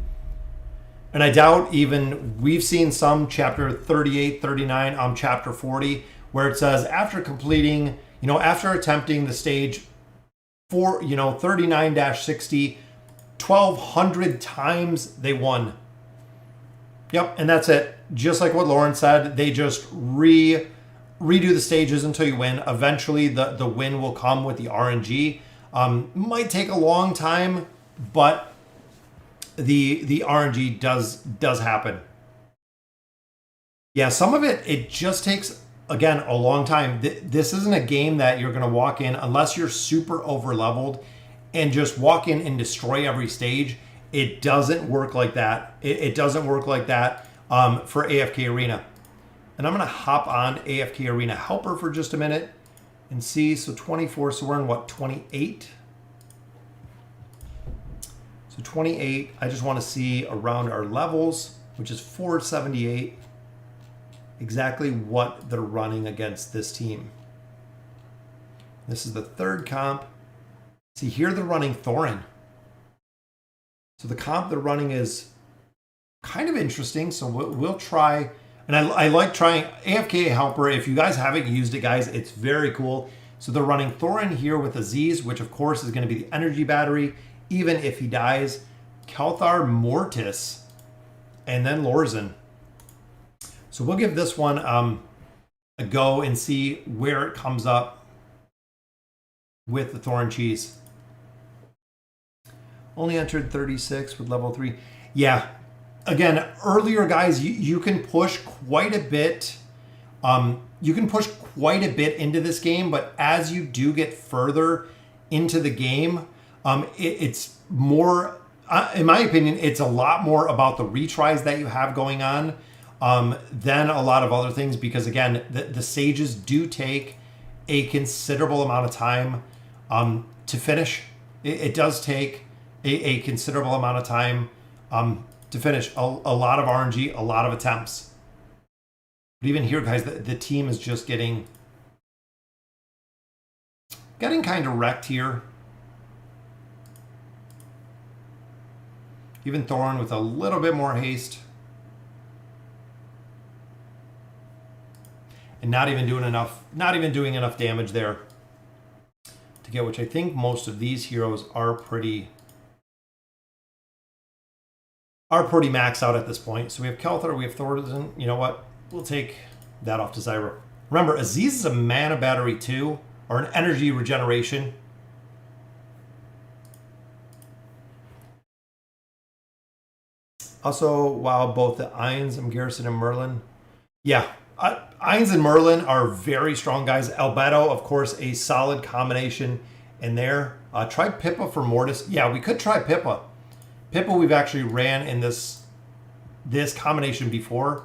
And I doubt even we've seen some chapter 38, 39, chapter 40, where it says after completing, after attempting the stage 39-60, 1,200 times they won. Yep, and that's it. Just like what Lauren said, they just redo the stages until you win. Eventually, the win will come with the RNG. Might take a long time, but the RNG does happen. Yeah, some of it just takes, again, a long time. This isn't a game that you're going to walk in unless you're super over leveled and just walk in and destroy every stage. It doesn't work like that. It doesn't work like that for AFK Arena. And I'm going to hop on AFK Arena Helper for just a minute and see. So 24, so we're in what, 28? So 28, I just want to see around our levels, which is 478, exactly what they're running against this team. This is the third comp. See, here they're running Thorin. So the comp they're running is kind of interesting. So we'll try, and I like trying AFK Helper. If you guys haven't used it, guys, it's very cool. So they're running Thorin here with Aziz, which of course is going to be the energy battery, even if he dies. Kelthar, Mortis, and then Lorzen. So we'll give this one a go and see where it comes up with the Thorin cheese. Only entered 36 with level 3. Yeah, again, earlier, guys, you can push quite a bit. You can push quite a bit into this game, but as you do get further into the game, it's more, in my opinion, it's a lot more about the retries that you have going on than a lot of other things, because again, the sages do take a considerable amount of time to finish. It does take a considerable amount of time to finish. A lot of RNG, a lot of attempts. But even here, guys, the team is just getting kind of wrecked here. Even Thorin with a little bit more haste. And not even doing enough damage there to get, which I think most of these heroes are pretty maxed out at this point. So we have Kelthar, we have Thorin. You know what? We'll take that off to Zyra. Remember, Aziz is a mana battery too, or an energy regeneration. Also, wow, both the Ainz and Garrison and Merlin. Yeah, Ainz and Merlin are very strong guys. Albedo, of course, a solid combination in there. Try Pippa for Mortis. Yeah, we could try Pippa. Pippa we've actually ran in this combination before.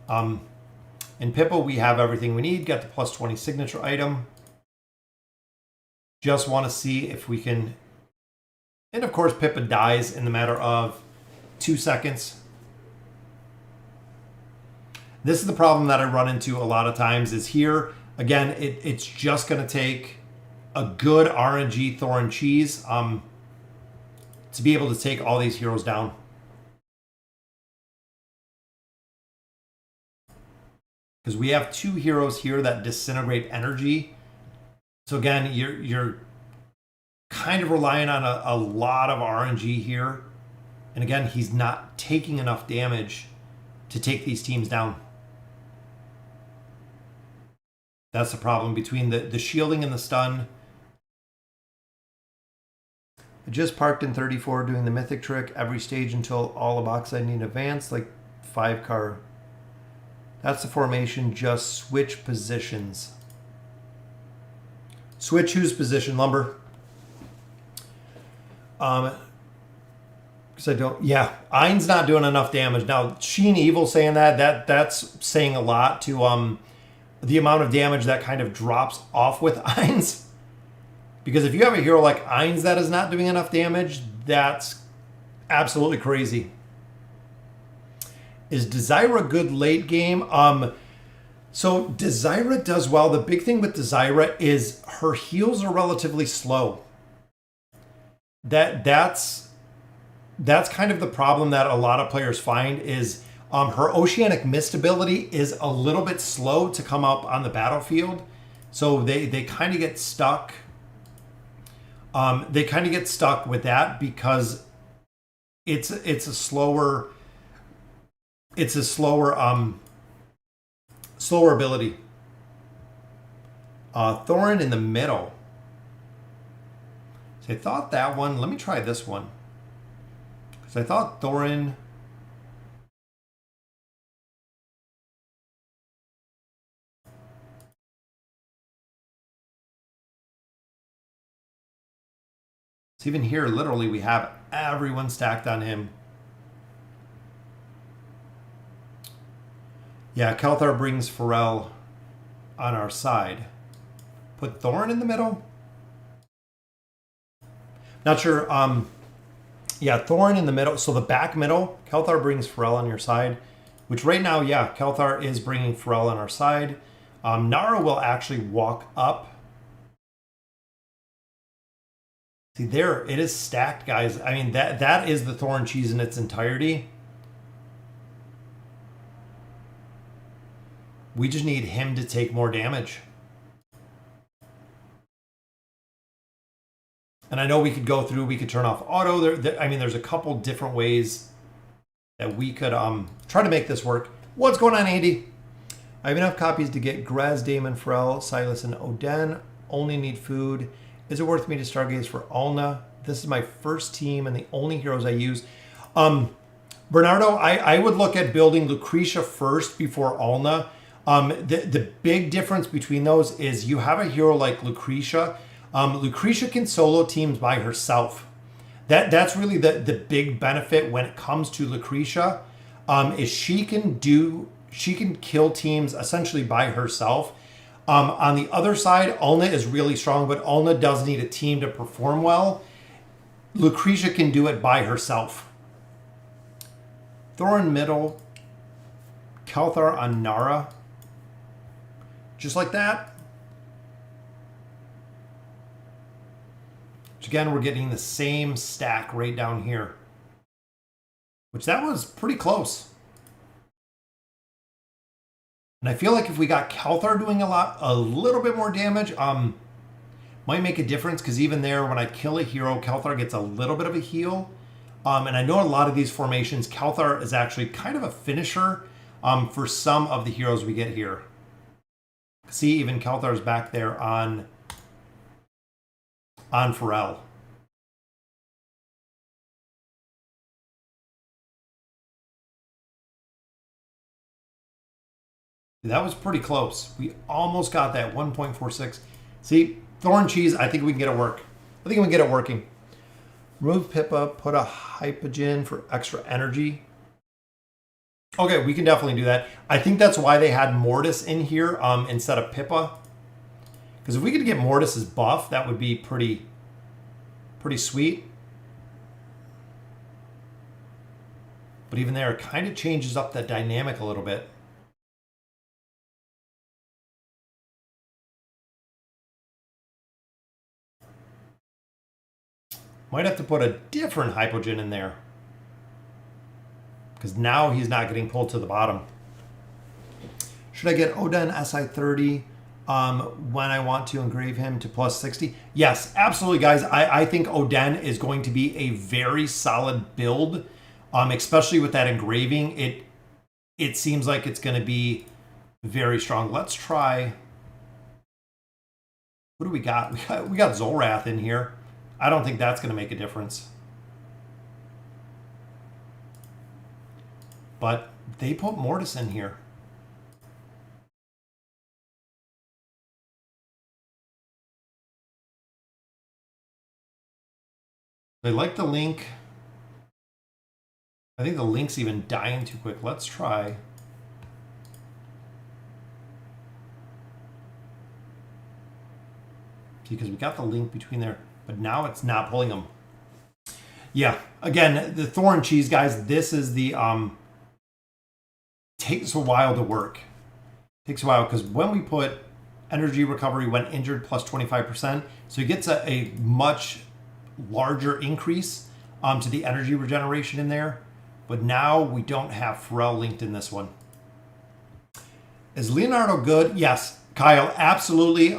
In Pippa we have everything we need. Got the plus 20 signature item. Just want to see if we can... And of course Pippa dies in the matter of 2 seconds. This is the problem that I run into a lot of times is here. Again, it's just going to take a good RNG Thorin cheese to be able to take all these heroes down. Because we have 2 heroes here that disintegrate energy. So again, you're kind of relying on a lot of RNG here. And again, he's not taking enough damage to take these teams down. That's the problem between the shielding and the stun. I just parked in 34 doing the mythic trick every stage until all the box I need advance, like 5 car. That's the formation, just switch positions. Switch whose position, Lumber? Because I don't, yeah, Ain's not doing enough damage. Now, Sheen Evil saying that's saying a lot to the amount of damage that kind of drops off with Ainz. Because if you have a hero like Ainz that is not doing enough damage, that's absolutely crazy. Is Desira good late game? So Desira does well. The big thing with Desira is her heals are relatively slow. That's kind of the problem that a lot of players find is her Oceanic Mist ability is a little bit slow to come up on the battlefield. So they kind of get stuck. They kind of get stuck with that because it's a slower ability. Thorin in the middle. So I thought that one. Let me try this one. Because I thought Thorin. So even here, literally, we have everyone stacked on him. Yeah, Kelthar brings Pharrell on our side. Put Thorin in the middle. Not sure. Yeah, Thorin in the middle. So the back middle, Kelthar brings Pharrell on your side. Which right now, yeah, Kelthar is bringing Pharrell on our side. Nara will actually walk up. See, there, it is stacked, guys. I mean, that is the Thorn Cheese in its entirety. We just need him to take more damage. And I know we could go through, we could turn off auto. I mean, there's a couple different ways that we could try to make this work. What's going on, Andy? I have enough copies to get Graz, Damon, Pharrell, Silas, and Oden. Only need food. Is it worth me to stargaze for Alna? This is my first team and the only heroes I use. Bernardo, I would look at building Lucretia first before Alna. The big difference between those is you have a hero like Lucretia. Lucretia can solo teams by herself. That's really the big benefit when it comes to Lucretia, is she can kill teams essentially by herself. On the other side, Alna is really strong, but Alna does need a team to perform well. Lucretia can do it by herself. Thorin middle, Kelthar on Nara. Just like that. Which again, we're getting the same stack right down here. Which that was pretty close. And I feel like if we got Kelthar doing a little bit more damage, might make a difference, because even there, when I kill a hero, Kelthar gets a little bit of a heal. And I know a lot of these formations, Kelthar is actually kind of a finisher for some of the heroes we get here. See, even Kelthar's back there on Pharrell. That was pretty close. We almost got that 1.46. See, Thorn Cheese, I think we can get it work. I think we can get it working. Remove Pippa, put a Hypogen for extra energy. Okay, we can definitely do that. I think that's why they had Mortis in here instead of Pippa. Because if we could get Mortis's buff, that would be pretty sweet. But even there, it kind of changes up that dynamic a little bit. Might have to put a different Hypogen in there. Because now he's not getting pulled to the bottom. Should I get Oden SI30 when I want to engrave him to plus 60? Yes, absolutely, guys. I think Oden is going to be a very solid build, especially with that engraving. It seems like it's going to be very strong. Let's try. What do we got? We got Zolrath in here. I don't think that's going to make a difference. But they put Mortis in here. They like the link. I think the link's even dying too quick. Let's try. Because we got the link between there, but now it's not pulling them. Yeah, again, the Thorn Cheese, guys, this is the takes a while to work. Takes a while because when we put energy recovery when injured plus 25%, so he gets a much larger increase to the energy regeneration in there. But now we don't have Pharrell linked in this one. Is Leonardo good? Yes, Kyle, absolutely.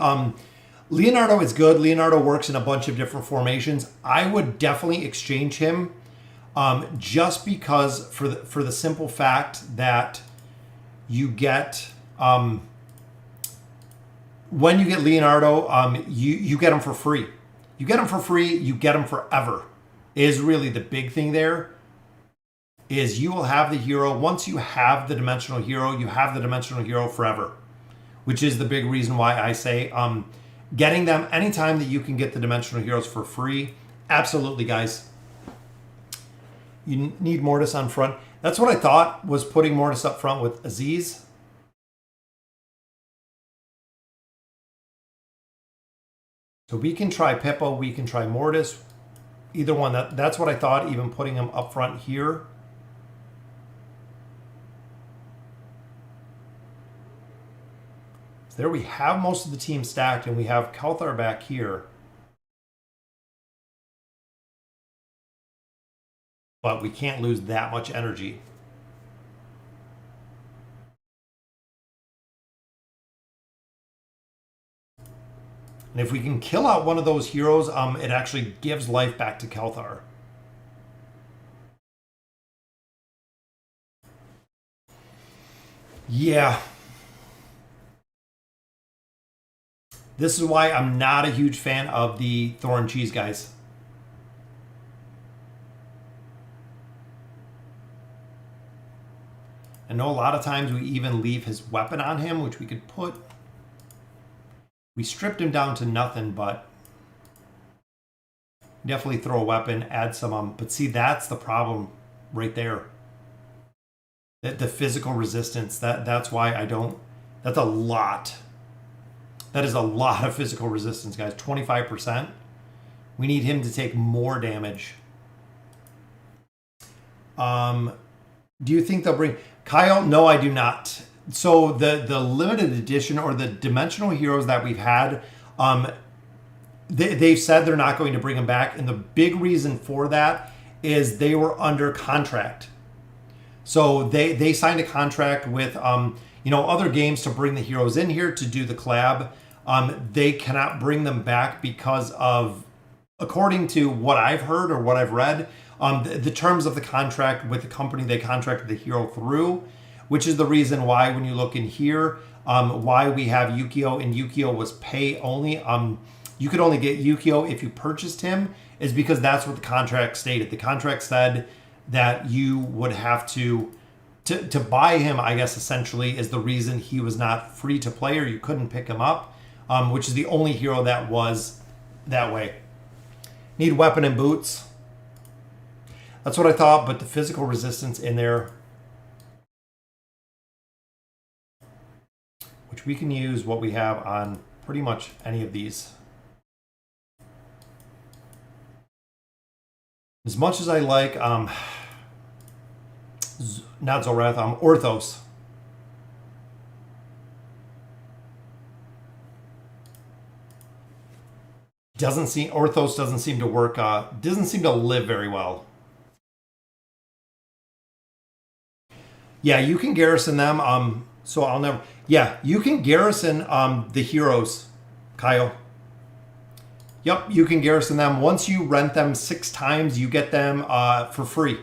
Leonardo is good. Leonardo works in a bunch of different formations. I would definitely exchange him just because for the simple fact that you get when you get Leonardo, you get him for free. You get him for free. You get him forever. Is really the big thing there. Is you will have the hero once you have the dimensional hero. You have the dimensional hero forever, which is the big reason why I say getting them anytime that you can get the dimensional heroes for free. Absolutely, guys. You need Mortis on front. That's what I thought was putting Mortis up front with Aziz. So we can try Pippa, we can try Mortis. Either one. That's what I thought, even putting him up front here. So there we have most of the team stacked, and we have Kelthar back here. but we can't lose that much energy. And if we can kill out one of those heroes, it actually gives life back to Kelthar. Yeah. This is why I'm not a huge fan of the Thorn Cheese guys. I know a lot of times we even leave his weapon on him, which we could put. We stripped him down to nothing, but definitely throw a weapon, add some. But see, that's the problem right there. The physical resistance. That's why I don't. That's a lot. That is a lot of physical resistance, guys. 25%. We need him to take more damage. Do you think they'll bring Kyle? No, I do not. So the limited edition or the dimensional heroes that we've had, they've said they're not going to bring them back, and the big reason for that is they were under contract. So they signed a contract with other games to bring the heroes in here to do the collab. They cannot bring them back because of, according to what I've heard or what I've read, the terms of the contract with the company they contracted the hero through, which is the reason why when you look in here, why we have Yukio, and Yukio was pay only. You could only get Yukio if you purchased him, is because that's what the contract stated. The contract said that you would have to buy him, I guess, essentially, is the reason he was not free to play or you couldn't pick him up, which is the only hero that was that way. Need weapon and boots. That's what I thought, but the physical resistance in there, which we can use what we have on pretty much any of these. As much as I like, not Zorath, Orthos. Orthos doesn't seem to work, doesn't seem to live very well. Yeah, you can garrison them, so I'll never, yeah, you can garrison the heroes, Kyle. Yep, you can garrison them. Once you rent them 6 times, you get them for free.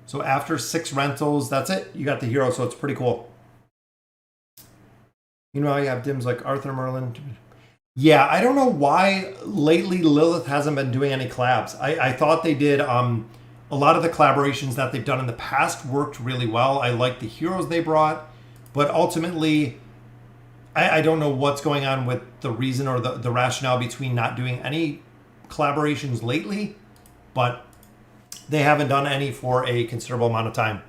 So after 6 rentals, that's it. You got the hero, so it's pretty cool. You know, you have dims like Arthur Merlin. Yeah, I don't know why lately Lilith hasn't been doing any collabs. I thought they did. A lot of the collaborations that they've done in the past worked really well. I like the heroes they brought, but ultimately, I don't know what's going on with the reason or the rationale between not doing any collaborations lately, but they haven't done any for a considerable amount of time.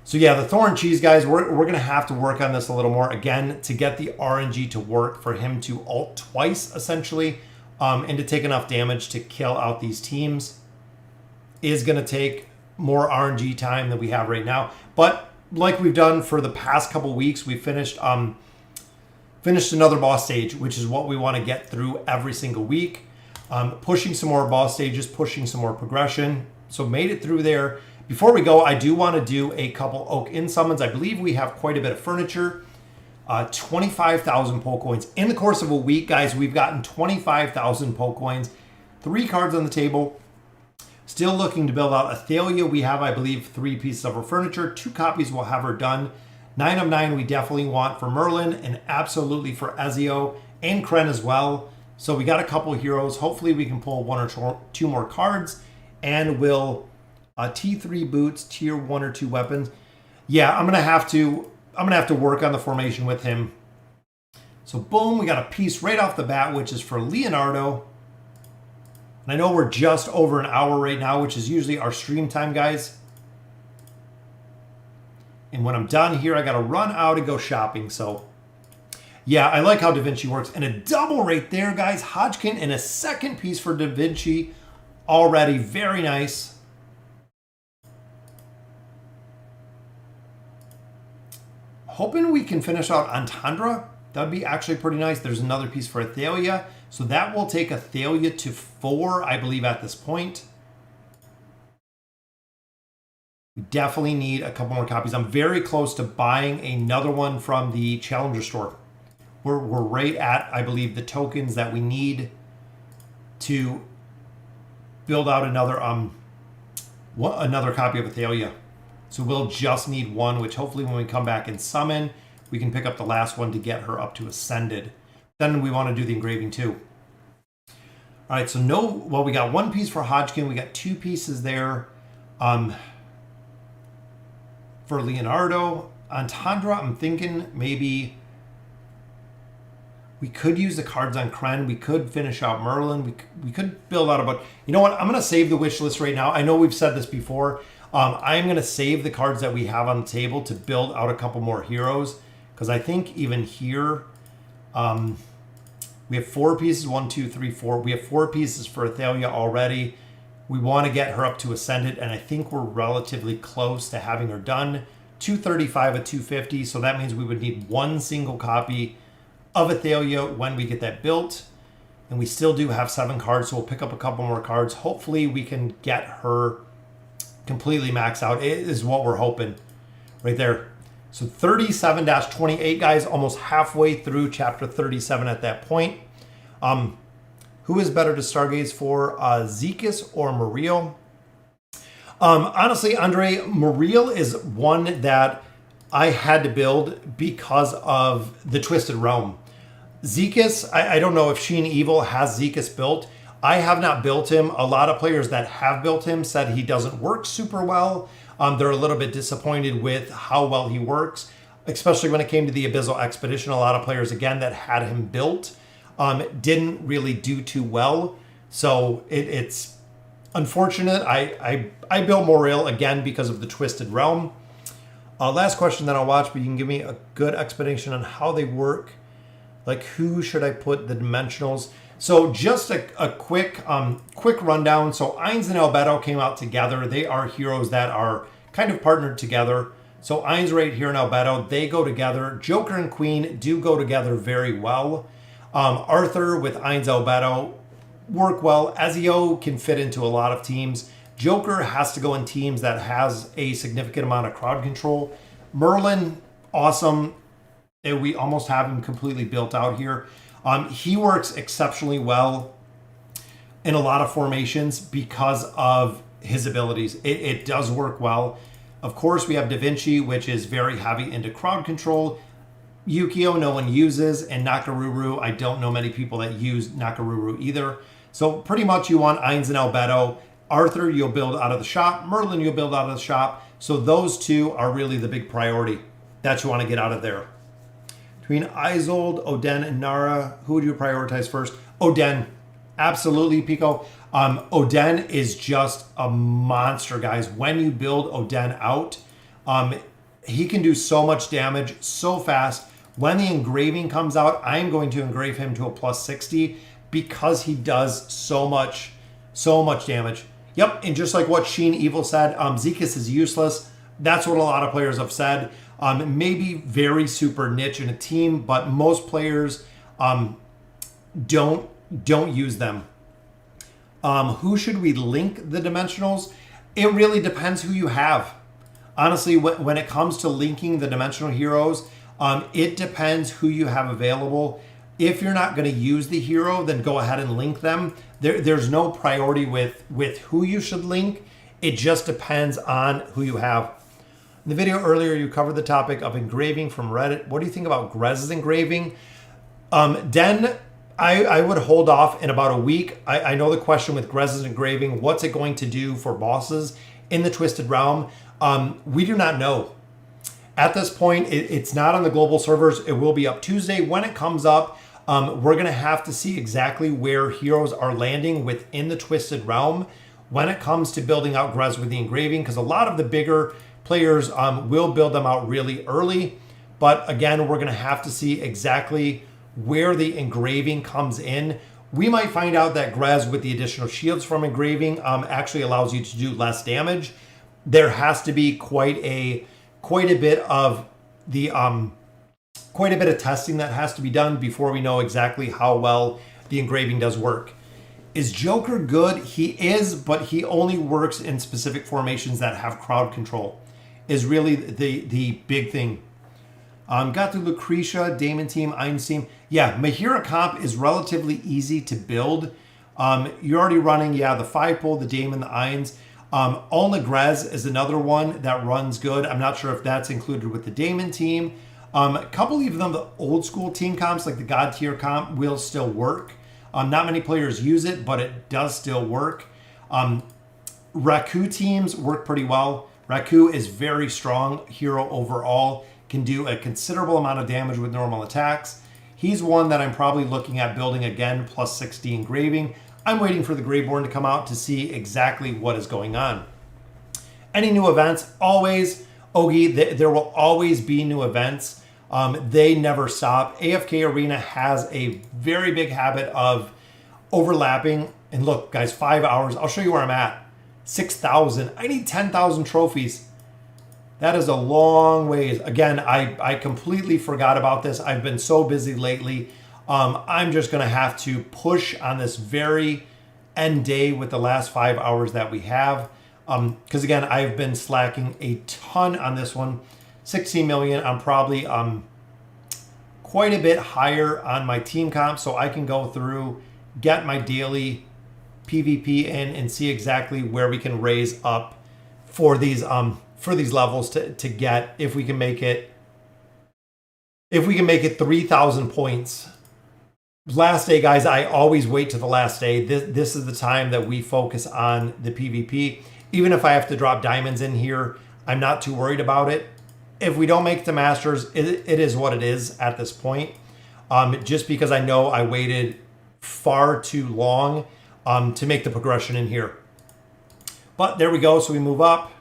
So yeah, the Thorn Cheese guys, we're going to have to work on this a little more, again, to get the RNG to work for him to ult twice, essentially, and to take enough damage to kill out these teams is going to take more RNG time than we have right now. But like we've done for the past couple weeks, we finished another boss stage, which is what we want to get through every single week. Pushing some more boss stages, pushing some more progression. So made it through there. Before we go, I do want to do a couple Oak Inn summons. I believe we have quite a bit of furniture. 25,000 Poke Coins. In the course of a week, guys, we've gotten 25,000 Poke Coins. 3 cards on the table. Still looking to build out Athalia. We have, I believe, 3 pieces of her furniture. 2 copies will have her done. 9 of 9 we definitely want for Merlin, and absolutely for Ezio and Kren as well. So we got a couple of heroes. Hopefully we can pull 1 or 2 more cards, and we'll T3 boots, tier 1 or 2 weapons. Yeah, I'm gonna have to work on the formation with him. So boom, we got a piece right off the bat, which is for Leonardo. And I know we're just over an hour right now, which is usually our stream time, guys. And when I'm done here, I got to run out and go shopping. So, yeah, I like how Da Vinci works. And a double right there, guys. Hodgkin and a second piece for Da Vinci already. Very nice. Hoping we can finish out Entendre. That'd be actually pretty nice. There's another piece for Athalia. So that will take Athalia to 4, I believe, at this point. We definitely need a couple more copies. I'm very close to buying another one from the Challenger store. We're right at, I believe, the tokens that we need to build out another copy of Athalia. So we'll just need one, which hopefully when we come back and summon, we can pick up the last one to get her up to Ascended. Then we want to do the engraving too. All right, so we got one piece for Hodgkin. We got two pieces there. For Leonardo. Antandra, I'm thinking maybe we could use the cards on Kren. We could finish out Merlin. We could build out about... You know what? I'm going to save the wish list right now. I know we've said this before. I'm going to save the cards that we have on the table to build out a couple more heroes. Because I think even here, we have 4 pieces. 1, 2, 3, 4. We have 4 pieces for Athalia already. We want to get her up to Ascended, and I think we're relatively close to having her done. 235 at 250, so that means we would need one single copy of Athalia when we get that built. And we still do have 7 cards, so we'll pick up a couple more cards. Hopefully we can get her completely maxed out. It is what we're hoping right there. So 37-28, guys, almost halfway through chapter 37 at that point. Who is better to stargaze for, Zekas or Muriel? Honestly, Andre, Muriel is one that I had to build because of the Twisted Realm. Zekas, I don't know if Sheen Evil has Zekas built. I have not built him. A lot of players that have built him said he doesn't work super well. They're a little bit disappointed with how well he works, especially when it came to the Abyssal Expedition. A lot of players, again, that had him built didn't really do too well. So it's unfortunate. I built Muriel again because of the Twisted Realm. Last question that I'll watch, but you can give me a good explanation on how they work. Like, who should I put the dimensionals? So just a quick rundown. So Ainz and Albedo came out together. They are heroes that are kind of partnered together. So Ainz right here and Albedo, they go together. Joker and Queen do go together very well. Arthur with Ainz Albedo work well. Ezio can fit into a lot of teams. Joker has to go in teams that has a significant amount of crowd control. Merlin, awesome. We almost have him completely built out here. He works exceptionally well in a lot of formations because of his abilities. It does work well. Of course, we have Da Vinci, which is very heavy into crowd control. Yukio, no one uses, and Nakaruru, I don't know many people that use Nakaruru either. So pretty much you want Ainz and Albedo. Arthur, you'll build out of the shop. Merlin, you'll build out of the shop. So those two are really the big priority that you want to get out of there. Between Isolde, Oden, and Nara, who would you prioritize first? Oden. Absolutely, Pico. Oden is just a monster, guys. When you build Oden out, he can do so much damage so fast. When the engraving comes out, I'm going to engrave him to a plus 60 because he does so much damage. Yep, and just like what Sheen Evil said, Zekas is useless. That's what a lot of players have said. Maybe very super niche in a team, but most players don't use them. Who should we link the dimensionals? It really depends who you have. Honestly, when it comes to linking the dimensional heroes, it depends who you have available. If you're not going to use the hero, then go ahead and link them. There's no priority with who you should link. It just depends on who you have. In the video earlier, you covered the topic of engraving from Reddit. What do you think about Grez's engraving? Den, I would hold off in about a week. I know the question with Grez's engraving, what's it going to do for bosses in the Twisted Realm? We do not know. At this point, it's not on the global servers. It will be up Tuesday. When it comes up, we're going to have to see exactly where heroes are landing within the Twisted Realm when it comes to building out Grez with the engraving, because a lot of the bigger players will build them out really early. But again, we're going to have to see exactly where the engraving comes in. We might find out that Grez with the additional shields from engraving actually allows you to do less damage. There has to be quite a bit of testing that has to be done before we know exactly how well the engraving does work. Is Joker good? He is, but he only works in specific formations that have crowd control, is really the big thing. Got through Lucretia, Damon team, Ein's team. Yeah, Mahira comp is relatively easy to build. You're already running, the 5-pole, the Damon, the Eins. All Negrez is another one that runs good. I'm not sure if that's included with the Damon team. A couple of them, the old school team comps, like the God tier comp, will still work. Not many players use it, but it does still work. Raku teams work pretty well. Raku is very strong hero overall, can do a considerable amount of damage with normal attacks. He's one that I'm probably looking at building again, plus 60 engraving. I'm waiting for the Greyborn to come out to see exactly what is going on. Any new events? Always, Ogie, there will always be new events. They never stop. AFK Arena has a very big habit of overlapping. And look, guys, 5 hours. I'll show you where I'm at. 6,000. I need 10,000 trophies. That is a long ways. Again, I completely forgot about this. I've been so busy lately. I'm just going to have to push on this very end day with the last 5 hours that we have. Because again, I've been slacking a ton on this one. 16 million. I'm probably quite a bit higher on my team comp, so I can go through, get my daily PvP in, and see exactly where we can raise up for these levels to get, if we can make it 3,000 points. Last day, guys, I always wait to the last day. This is the time that we focus on the PvP. Even if I have to drop diamonds in here, I'm not too worried about it. If we don't make the Masters, it is what it is at this point. Just because I know I waited far too long to make the progression in here. But there we go. So we move up.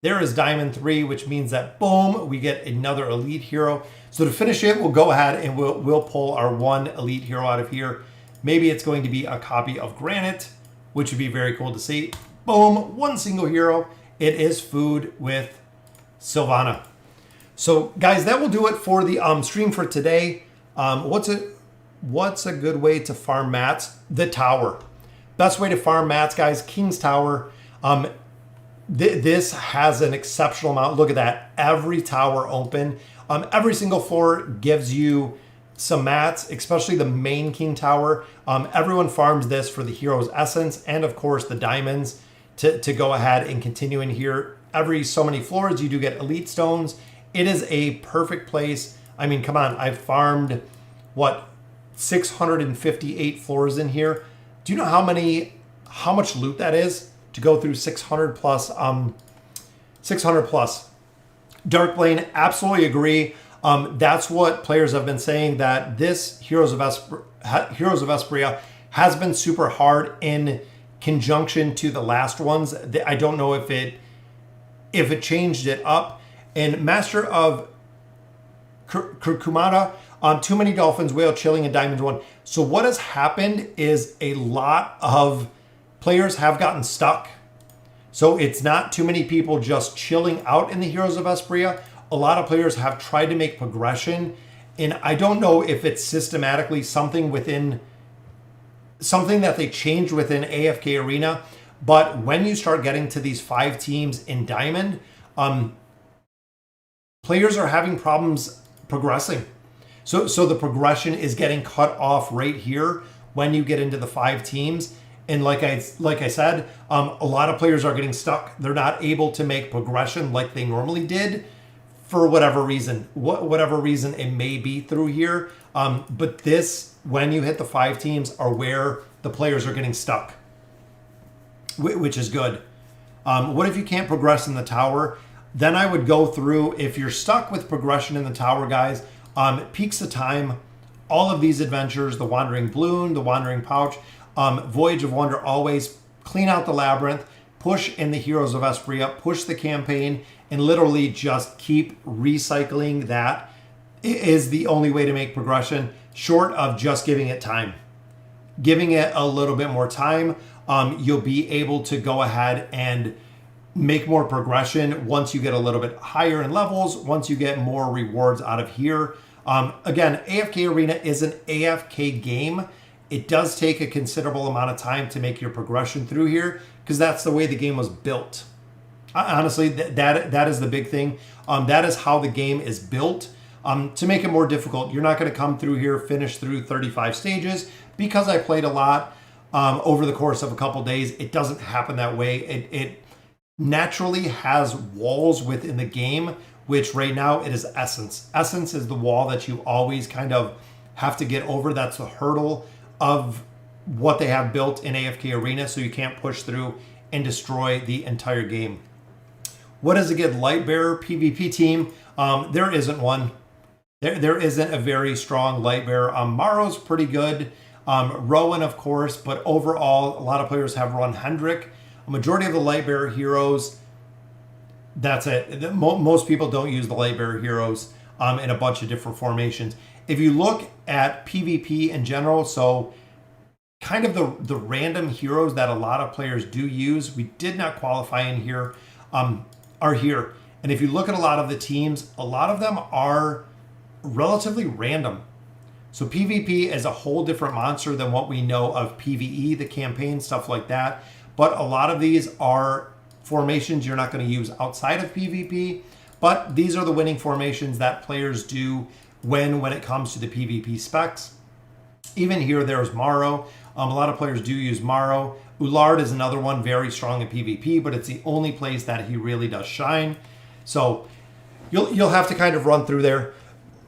There is Diamond 3, which means that, boom, we get another Elite Hero. So to finish it, we'll go ahead and we'll pull our one Elite Hero out of here. Maybe it's going to be a copy of Granite, which would be very cool to see. Boom, one single hero. It is Food with Sylvana. So, guys, that will do it for the stream for today. What's a good way to farm mats? The tower. Best way to farm mats, guys, King's Tower. This has an exceptional amount. Look at that. Every tower open. Every single floor gives you some mats, especially the main King Tower. Everyone farms this for the Hero's Essence and, of course, the diamonds to go ahead and continue in here. Every so many floors, you do get Elite Stones. It is a perfect place. I mean, come on. I've farmed, 658 floors in here. Do you know how much loot that is to go through 600 plus? 600 plus. Darkblade, absolutely agree. That's what players have been saying, that this Heroes of Esperia has been super hard in conjunction to the last ones. I don't know if it changed it up. And Master of Kurkumada, Too Many Dolphins, Whale, Chilling, and Diamonds 1. So what has happened is a lot of players have gotten stuck. So it's not too many people just chilling out in the Heroes of Esperia. A lot of players have tried to make progression. And I don't know if it's systematically something that they changed within AFK Arena. But when you start getting to these 5 teams in Diamond, players are having problems progressing. So the progression is getting cut off right here when you get into the 5 teams. And like I said, a lot of players are getting stuck. They're not able to make progression like they normally did for whatever reason. Whatever reason it may be through here. But this, when you hit the 5 teams, are where the players are getting stuck, which is good. What if you can't progress in the tower? Then I would go through, if you're stuck with progression in the tower, guys, Peaks of Time, all of these adventures, the Wandering Balloon, the Wandering Pouch, Voyage of Wonder, always clean out the labyrinth, push in the Heroes of Esperia, push the campaign, and literally just keep recycling that. It is the only way to make progression, short of just giving it time. Giving it a little bit more time, you'll be able to go ahead and make more progression once you get a little bit higher in levels, once you get more rewards out of here. Again, AFK Arena is an AFK game. it does take a considerable amount of time to make your progression through here because that's the way the game was built. Honestly, that is the big thing. That is how the game is built to make it more difficult. You're not going to come through here, finish through 35 stages. Because I played a lot over the course of a couple days, it doesn't happen that way. It naturally has walls within the game, which right now it is essence. Essence is the wall that you always kind of have to get over. That's the hurdle of what they have built in AFK Arena, so you can't push through and destroy the entire game. What is a good light bearer PvP team? There isn't one. There isn't a very strong light bearer. Maro's pretty good. Rowan, of course, but overall, a lot of players have run Hendrik. A majority of the light bearer heroes, that's it. Most people don't use the light bearer heroes in a bunch of different formations. If you look at PvP in general, so kind of the random heroes that a lot of players do use, we did not qualify in here, are here. And if you look at a lot of the teams, a lot of them are relatively random. So PvP is a whole different monster than what we know of PvE, the campaign, stuff like that. But a lot of these are formations you're not going to use outside of PvP. But these are the winning formations that players do when it comes to the PvP specs. Even here, there's Maro. A lot of players do use Maro. Ullard is another one, very strong in PvP, but it's the only place that he really does shine. So you'll have to kind of run through there.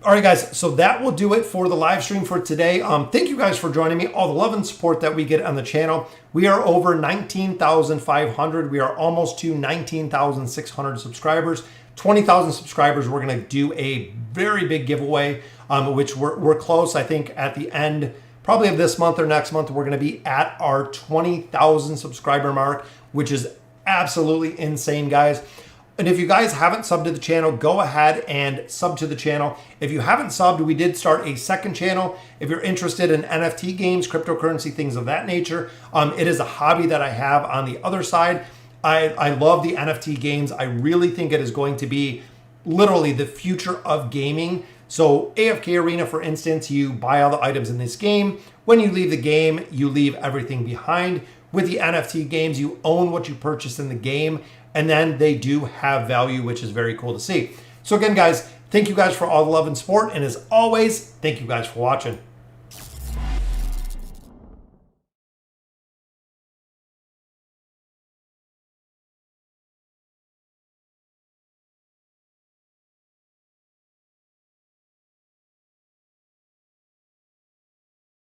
All right, guys, so that will do it for the live stream for today. Thank you guys for joining me, all the love and support that we get on the channel. We are over 19,500. We are almost to 19,600 subscribers. 20,000 subscribers, we're going to do a very big giveaway, which we're close. I think at the end, probably of this month or next month, we're going to be at our 20,000 subscriber mark, which is absolutely insane, guys. And if you guys haven't subbed to the channel, go ahead and sub to the channel. If you haven't subbed, we did start a second channel. If you're interested in NFT games, cryptocurrency, things of that nature, it is a hobby that I have on the other side. I love the NFT games. I really think it is going to be literally the future of gaming. So AFK Arena, for instance, you buy all the items in this game. When you leave the game, you leave everything behind. With the NFT games, you own what you purchased in the game, and then they do have value, which is very cool to see. So again, guys, thank you guys for all the love and support. And as always, thank you guys for watching.